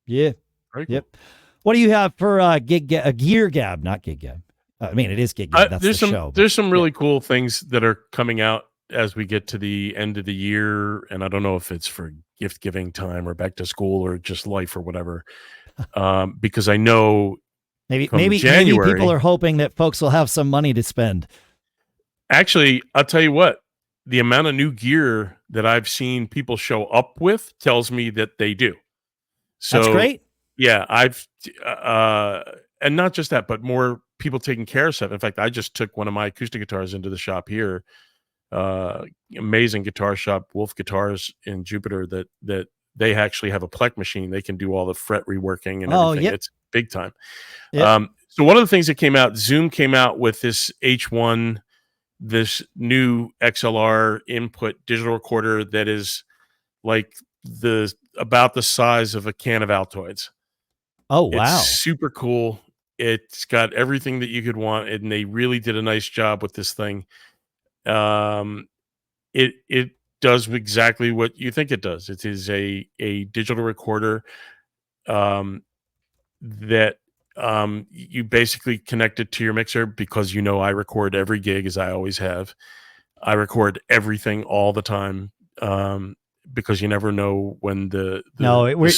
Yeah. Very cool. Yep. What do you have for Gear Gab? Not Gig Gab. It is Gig Gab. That's there's the some show. There's some really cool things that are coming out as we get to the end of the year, and I don't know if it's for gift giving time or back to school or just life or whatever. Because I know maybe January, people are hoping that folks will have some money to spend. Actually, I'll tell you what, the amount of new gear that I've seen people show up with tells me that they do. So that's great. Yeah, and not just that, but more people taking care of stuff. In fact, I just took one of my acoustic guitars into the shop here. Amazing guitar shop, Wolf Guitars in Jupiter, that they actually have a Plek machine. They can do all the fret reworking and everything. Yep. It's big time. Yep. So one of the things that came out, Zoom came out with this H1, this new XLR input digital recorder that is like about the size of a can of Altoids. Oh, wow. It's super cool. It's got everything that you could want, and they really did a nice job with this thing. It does exactly what you think it does. It is a digital recorder that you basically connect it to your mixer, because I record every gig, as I always have. I record everything all the time, because you never know when we're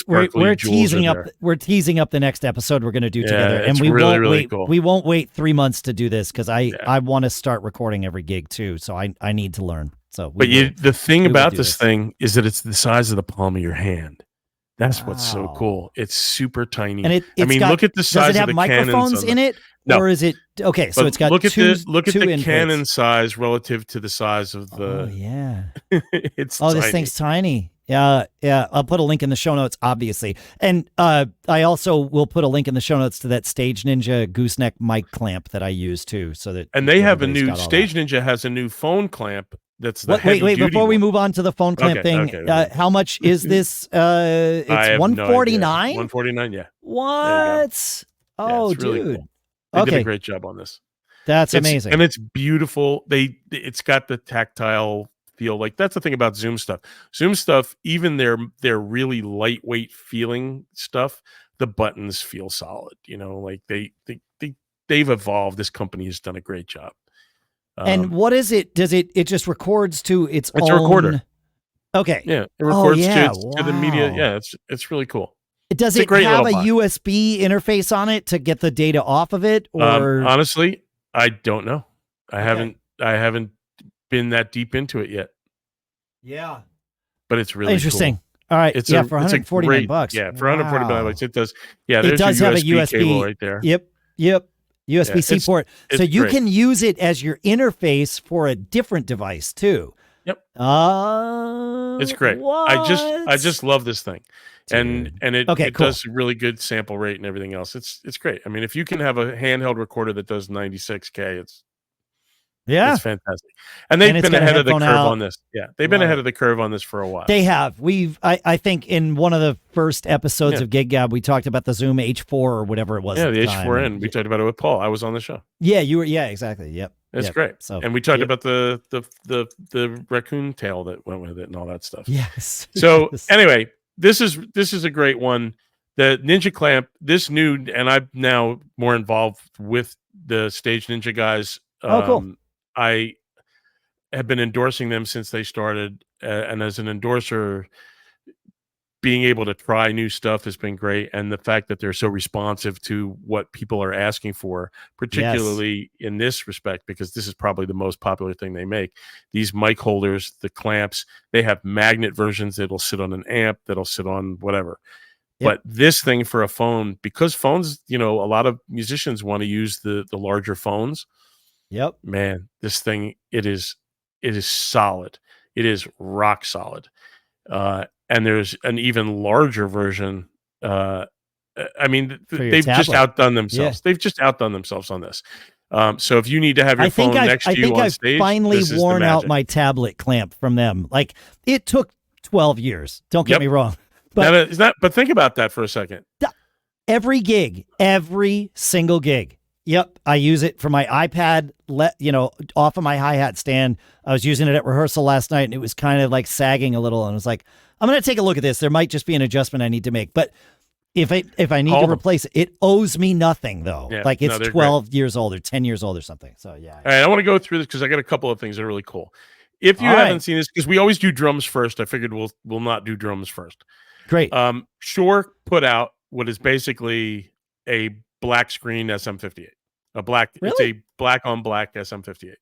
teasing up the next episode we're going to do together, and we won't wait. Cool. We won't wait 3 months to do this, because I want to start recording every gig too. So I need to learn. So, the thing about this thing is that it's the size of the palm of your hand. That's what's so cool. It's look at the size of the microphones in it, no. or is it okay? So it's got look at the inputs. Canon size relative to the size of the. Oh yeah, it's this thing's tiny. Yeah. I'll put a link in the show notes, obviously, and I also will put a link in the show notes to that Stage Ninja Gooseneck mic clamp that I use too. So that they have a new Stage Ninja has a new phone clamp. That's the wait before we move on to the phone clamp thing. Okay. How much is this? It's $149. $149. Yeah. What? Oh, dude. Really cool. They did a great job on this. That's amazing, and it's beautiful. It's got the tactile feel. Like, that's the thing about Zoom stuff. Zoom stuff, even their really lightweight feeling stuff, the buttons feel solid. Like they've evolved. This company has done a great job. And what is it? Does it just records to its own? It's a recorder. Okay. Yeah, it records to the media. Yeah, it's really cool. Does it have a USB interface on it to get the data off of it? Or honestly, I don't know. I haven't been that deep into it yet. Yeah, but it's really interesting. Cool. All right, for $149. Yeah, for $149, it does. Yeah, it does have a USB cable right there. Yep. USB-C port, so you can use it as your interface for a different device too. Yep. It's great. What? I just love this thing, and it cool. does a really good sample rate and everything else. It's great. I mean, if you can have a handheld recorder that does 96K, it's fantastic. And they've been ahead of the curve on this. Yeah, they've been ahead of the curve on this for a while. They have. I think in one of the first episodes of Gig Gab, we talked about the Zoom H4 or whatever it was. Yeah, the H4n. We talked about it with Paul. I was on the show. Yeah, you were. Yeah, exactly. Yep. It's great. So, and we talked about the raccoon tail that went with it and all that stuff. Yes. So anyway, this is a great one. The Ninja clamp, this new, and I'm now more involved with the Stage Ninja guys. Cool. I have been endorsing them since they started, and as an endorser, being able to try new stuff has been great. And the fact that they're so responsive to what people are asking for, particularly in this respect, because this is probably the most popular thing they make. These mic holders, the clamps, they have magnet versions that'll sit on an amp, that'll sit on whatever. Yep. But this thing for a phone, because phones, a lot of musicians want to use the larger phones. Yep. Man, this thing, it is solid. It is rock solid. And there's an even larger version. I mean, they've just outdone themselves. Yeah. They've just outdone themselves on this. So if you need to have your phone next to you on stage, finally worn out my tablet clamp from them. Like, it took 12 years. Don't get me wrong. But but think about that for a second. Every gig, every single gig. Yep, I use it for my iPad, off of my hi-hat stand. I was using it at rehearsal last night, and it was kind of like sagging a little, and I was like, I'm going to take a look at this. There might just be an adjustment I need to make. But if I need to replace it, it owes me nothing, though. Yeah, like, it's 12 years old or 10 years old or something. So, yeah. All right, I want to go through this because I got a couple of things that are really cool. If you haven't seen this, because we always do drums first, I figured we'll not do drums first. Great. Shure put out what is basically a black screen SM58. Really? It's a black on black SM58.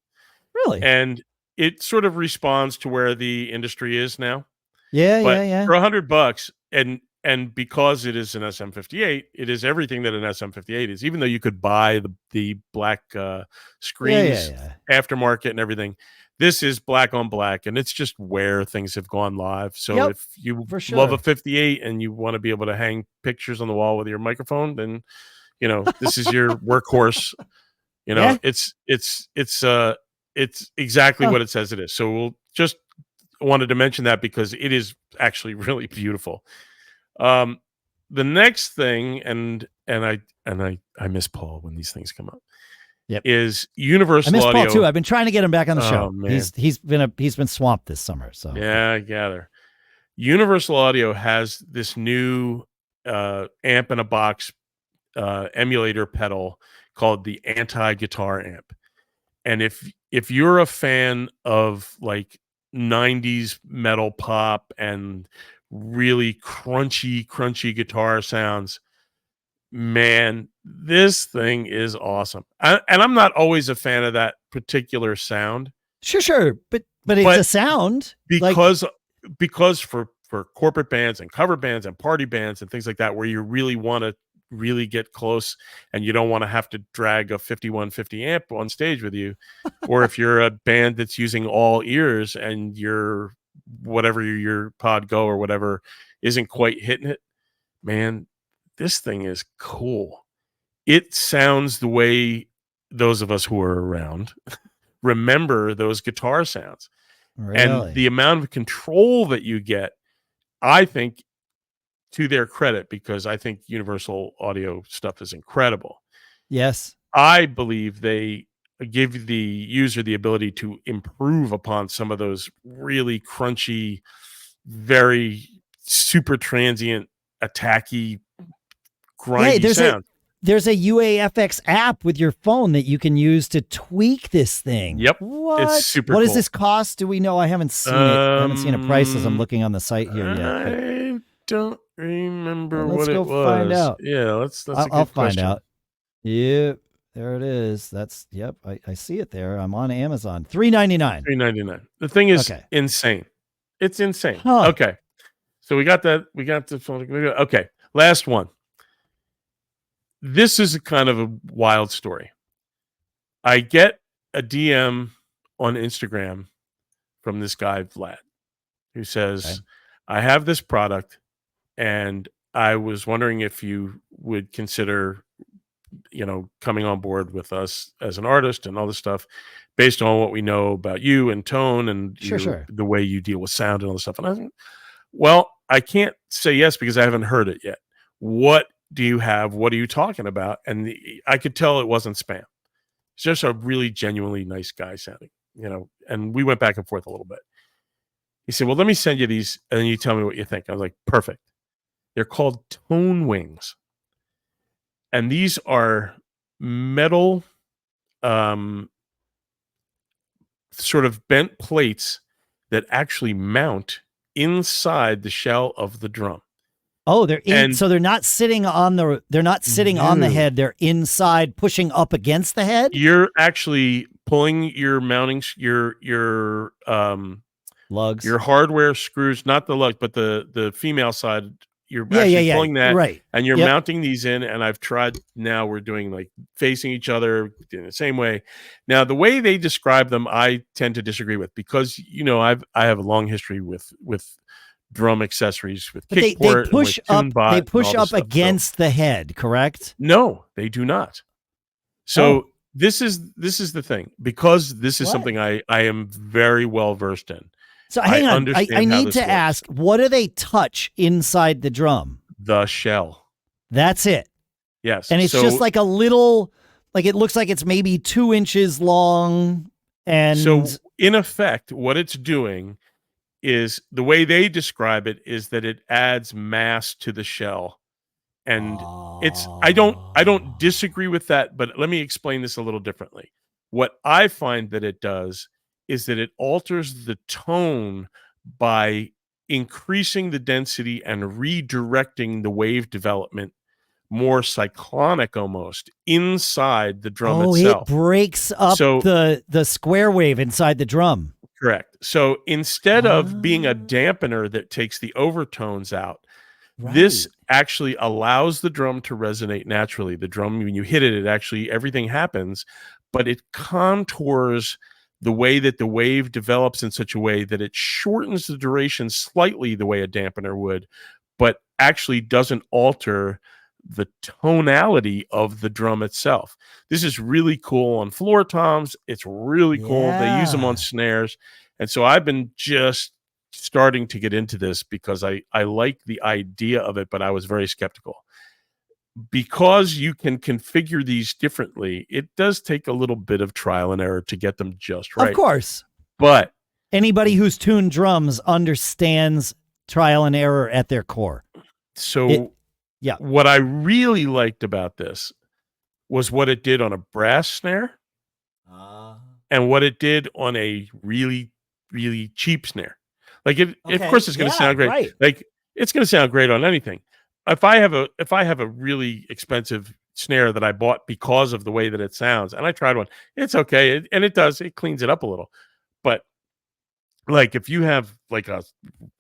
Really? And it sort of responds to where the industry is now. Yeah, but for $100, and and because it is an SM58, it is everything that an SM58 is. Even though you could buy the black screens, aftermarket and everything, this is black on black, and it's just where things have gone live. So if you love a 58 and you want to be able to hang pictures on the wall with your microphone, then this is your workhorse. It's exactly what it says it is. So we'll just wanted to mention that because it is actually really beautiful. The next thing, and I miss Paul when these things come up. Is Universal I miss Audio. Paul too. I've been trying to get him back on the show. Man. He's been swamped this summer. So yeah, I gather. Universal Audio has this new amp in a box emulator pedal called the anti-guitar amp. And if you're a fan of like 90s metal pop and really crunchy guitar sounds, man, this thing is awesome. And I'm not always a fan of that particular sound. Sure, but it's a sound because for corporate bands and cover bands and party bands and things like that, where you really want to really get close and you don't want to have to drag a 5150 amp on stage with you, or if you're a band that's using all ears and your Pod Go or whatever isn't quite hitting it, man, this thing is cool. It sounds the way those of us who are around remember those guitar sounds. Really? And the amount of control that you get, I think, to their credit, because I think Universal Audio stuff is incredible. Yes. I believe they give the user the ability to improve upon some of those really crunchy, very super transient, attacky, grindy sounds. There's a UAFX app with your phone that you can use to tweak this thing. Yep. What? It's super What cool. does this cost? Do we know? I haven't seen it. I haven't seen a price as I'm looking on the site here yet. I don't remember what it was. Let's go find out. Yeah, I'll find out. Yep. There it is. I see it there. I'm on Amazon. $3.99. $3.99. The thing is insane. It's insane. Huh. Okay. So we got that. We got the phone. Okay. Last one. This is a kind of a wild story. I get a DM on Instagram from this guy, Vlad, who says, I have this product and I was wondering if you would consider, coming on board with us as an artist and all this stuff based on what we know about you and tone and the way you deal with sound and all this stuff. And I said, well, I can't say yes because I haven't heard it yet. What do you have? What are you talking about? And I could tell it wasn't spam. It's just a really genuinely nice guy sounding, and we went back and forth a little bit. He said, well, let me send you these and then you tell me what you think. I was like, perfect. They're called Tonewings. And these are metal, sort of bent plates that actually mount inside the shell of the drum. Oh, so they're not sitting on the head. They're inside, pushing up against the head. You're actually pulling your mounting, your lugs, your hardware screws, not the lug, but the female side. You're actually pulling that, right? And you're mounting these in. And I've tried. Now we're doing like facing each other in the same way. Now the way they describe them, I tend to disagree with because I have a long history with drum accessories with kick port. They push up against the head, correct? No, they do not. So this is the thing, because this is something I am very well versed in. So hang on, I need to ask, what do they touch inside the drum? The shell. That's it. Yes. And it's just like a little, it looks like it's maybe 2 inches long. And so in effect, what it's doing is, the way they describe it is that it adds mass to the shell. And I don't disagree with that, but let me explain this a little differently. What I find that it does is that it alters the tone by increasing the density and redirecting the wave development more cyclonic almost inside the drum itself. It breaks up the square wave inside the drum. Correct. So instead of being a dampener that takes the overtones out, This Right. actually allows the drum to resonate naturally. The drum, when you hit it, it actually, everything happens, but it contours the way that the wave develops in such a way that it shortens the duration slightly the way a dampener would, but actually doesn't alter the tonality of the drum itself. This is really cool on floor toms. It's really cool. They use them on Yeah. snares. And so I've been just starting to get into this because I like the idea of it, but I was very skeptical. Because you can configure these differently, it does take a little bit of trial and error to get them just right. Of course. But anybody who's tuned drums understands trial and error at their core. So what I really liked about this was what it did on a brass snare and what it did on a really, really cheap snare. Like of course it's going to sound great. Right. Like it's going to sound great on anything. If I have a really expensive snare that I bought because of the way that it sounds, and I tried one, it's okay, and it cleans it up a little. But like if you have like a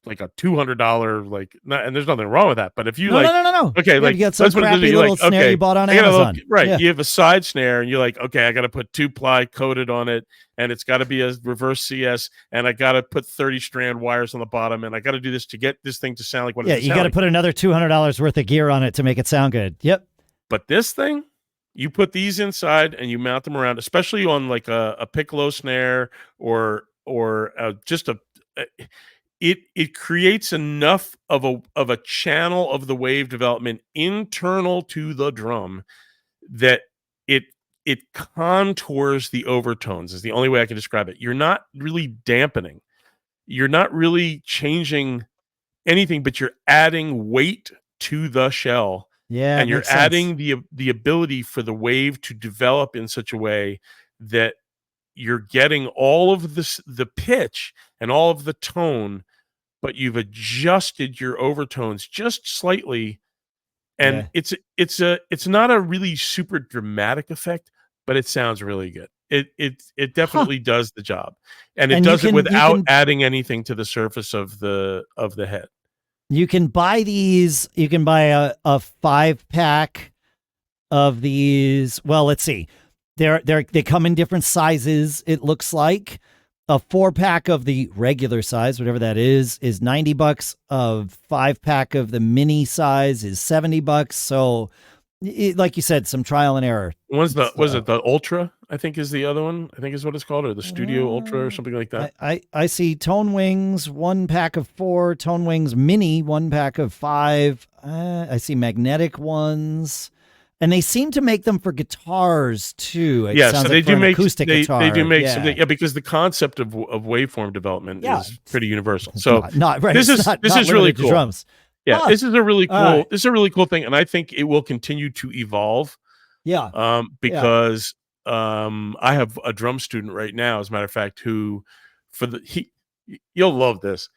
$200 and there's nothing wrong with that, but if you no. Okay, you got some crappy little snare you bought on Amazon. Right, you have a side snare and you're like, okay, I got to put 2-ply coated on it, and it's got to be a reverse CS, and I got to put 30-strand wires on the bottom, and I got to do this to get this thing to sound like what it you got to put another $200 worth of gear on it to make it sound good. Yep. But this thing, you put these inside and you mount them around, especially on like a piccolo snare or just it creates enough of a channel of the wave development internal to the drum that it contours the overtones is the only way I can describe it. You're not really dampening. You're not really changing anything, but you're adding weight to the shell. Yeah. And you're adding the ability for the wave to develop in such a way that you're getting all of the pitch and all of the tone, but you've adjusted your overtones just slightly. And it's not a really super dramatic effect, but it sounds really good. It definitely does the job. And it does it without adding anything to the surface of the head. You can buy these, you can buy a 5-pack of these. Well, let's see. They come in different sizes. It looks like a 4-pack of the regular size, whatever that is $90. A 5-pack of the mini size is $70. So, like you said, some trial and error. Was it the Ultra? I think is the other one. I think is what it's called, or the Studio Ultra, or something like that. I see Tonewings 1-pack of 4, Tonewings Mini 1-pack of 5. I see magnetic ones. And they seem to make them for guitars too. So they do make acoustic guitar. They do make some, because the concept of waveform development is pretty universal. So not right. This is really cool. Drums. Yeah, this is a really cool. This is a really cool thing, and I think it will continue to evolve. Yeah. Because I have a drum student right now, as a matter of fact, who you'll love this.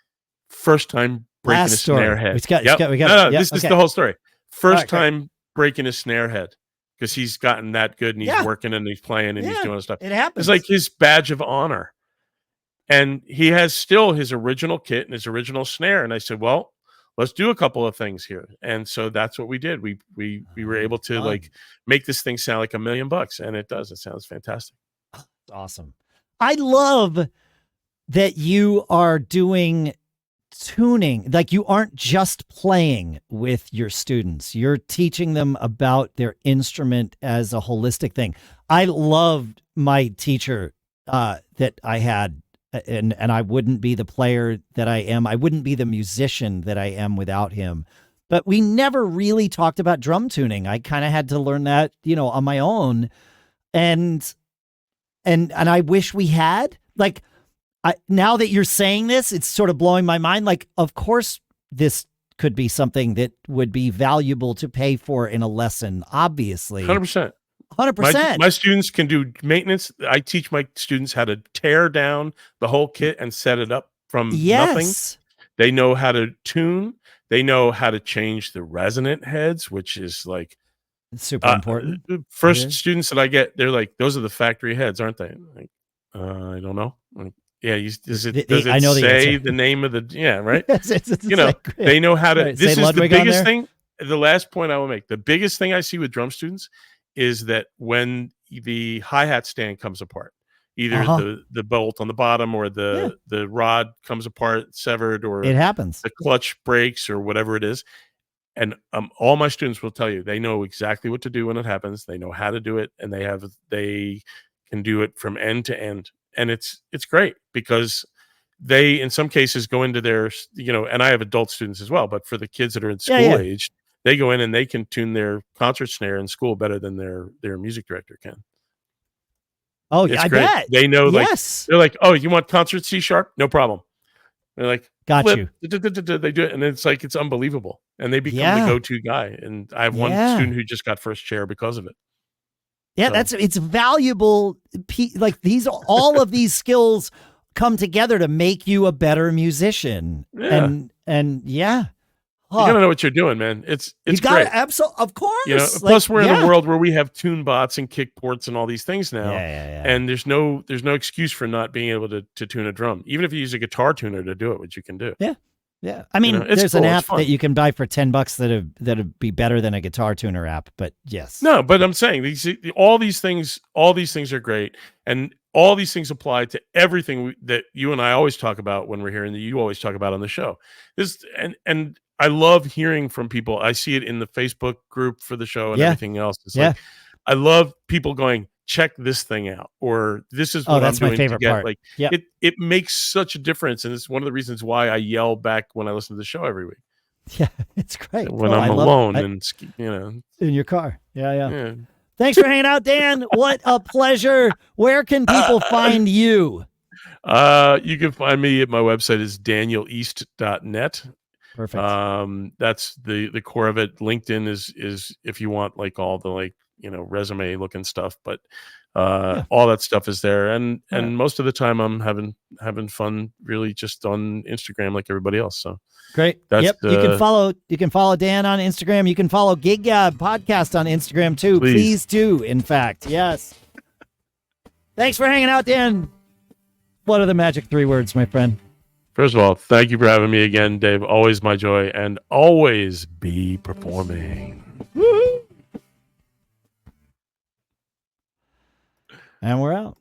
First time breaking a snare head. This is the whole story. First time breaking a snare head because he's gotten that good and he's working and he's playing and he's doing stuff. It happens. It's like his badge of honor. And he has still his original kit and his original snare. And I said, well, let's do a couple of things here. And so that's what we did. We were able to like make this thing sound like $1 million, and it does. It sounds fantastic. Awesome. I love that you are doing tuning. Like you aren't just playing with your students. You're teaching them about their instrument as a holistic thing. I loved my teacher that I had, and I wouldn't be the player that I am. I wouldn't be the musician that I am without him. But we never really talked about drum tuning. I kind of had to learn that, on my own. And I wish we had. Like, now that you're saying this, it's sort of blowing my mind. Like, of course, this could be something that would be valuable to pay for in a lesson, obviously. 100%. 100%. My students can do maintenance. I teach my students how to tear down the whole kit and set it up from nothing. They know how to tune. They know how to change the resonant heads, which is like super important. First students that I get, they're like, those are the factory heads, aren't they? Like, I don't know. Like, Yeah, I know say the name of the right? it's they know how to. Right. This Say is Ludwig the on biggest there? thing. The last point I will make. The biggest thing I see with drum students is that when the hi-hat stand comes apart, either the bolt on the bottom or the rod comes apart, severed, or it happens. the clutch breaks or whatever it is. And all my students will tell you they know exactly what to do when it happens. They know how to do it, and they can do it from end to end. And it's great because they, in some cases, go into their, and I have adult students as well, but for the kids that are in school age, they go in and they can tune their concert snare in school better than their music director can. Oh, yeah, I bet. They know, yes. They're like, oh, you want concert C sharp? No problem. They're like, got flip, you. They do it, and it's unbelievable. And they become the go-to guy. And I have one student who just got first chair because of it. Yeah, so. it's valuable. Like all of these skills come together to make you a better musician. Yeah. And yeah. You gotta know what you're doing, man. It's great. Absolutely, of course. Plus, we're in a world where we have tune bots and kick ports and all these things now. Yeah. And there's no excuse for not being able to tune a drum, even if you use a guitar tuner to do it, which you can do. Yeah. I mean, there's an app that you can buy for $10 that'd be better than a guitar tuner app. But yes. No, but I'm saying all these things are great, and all these things apply to everything that you and I always talk about when we're here, and that you always talk about on the show. And I love hearing from people. I see it in the Facebook group for the show and everything else. It's like, I love people going, check this thing out, or this is what I'm doing. My favorite part. Like, it makes such a difference, and it's one of the reasons why I yell back when I listen to the show every week. Yeah, it's great. When I'm alone and in your car. Yeah. Thanks for hanging out, Dan. What a pleasure. Where can people find you? You can find me at my website is danieleast.net. Perfect. That's the core of it. LinkedIn is if you want like all the resume looking stuff, but all that stuff is there. And most of the time I'm having fun really just on Instagram like everybody else. So great. You can follow Dan on Instagram. You can follow Gig Gab podcast on Instagram too. Please do. In fact, yes. Thanks for hanging out, Dan. What are the magic 3 words, my friend? First of all, thank you for having me again, Dave. Always my joy, and always be performing. Woo-hoo. And we're out.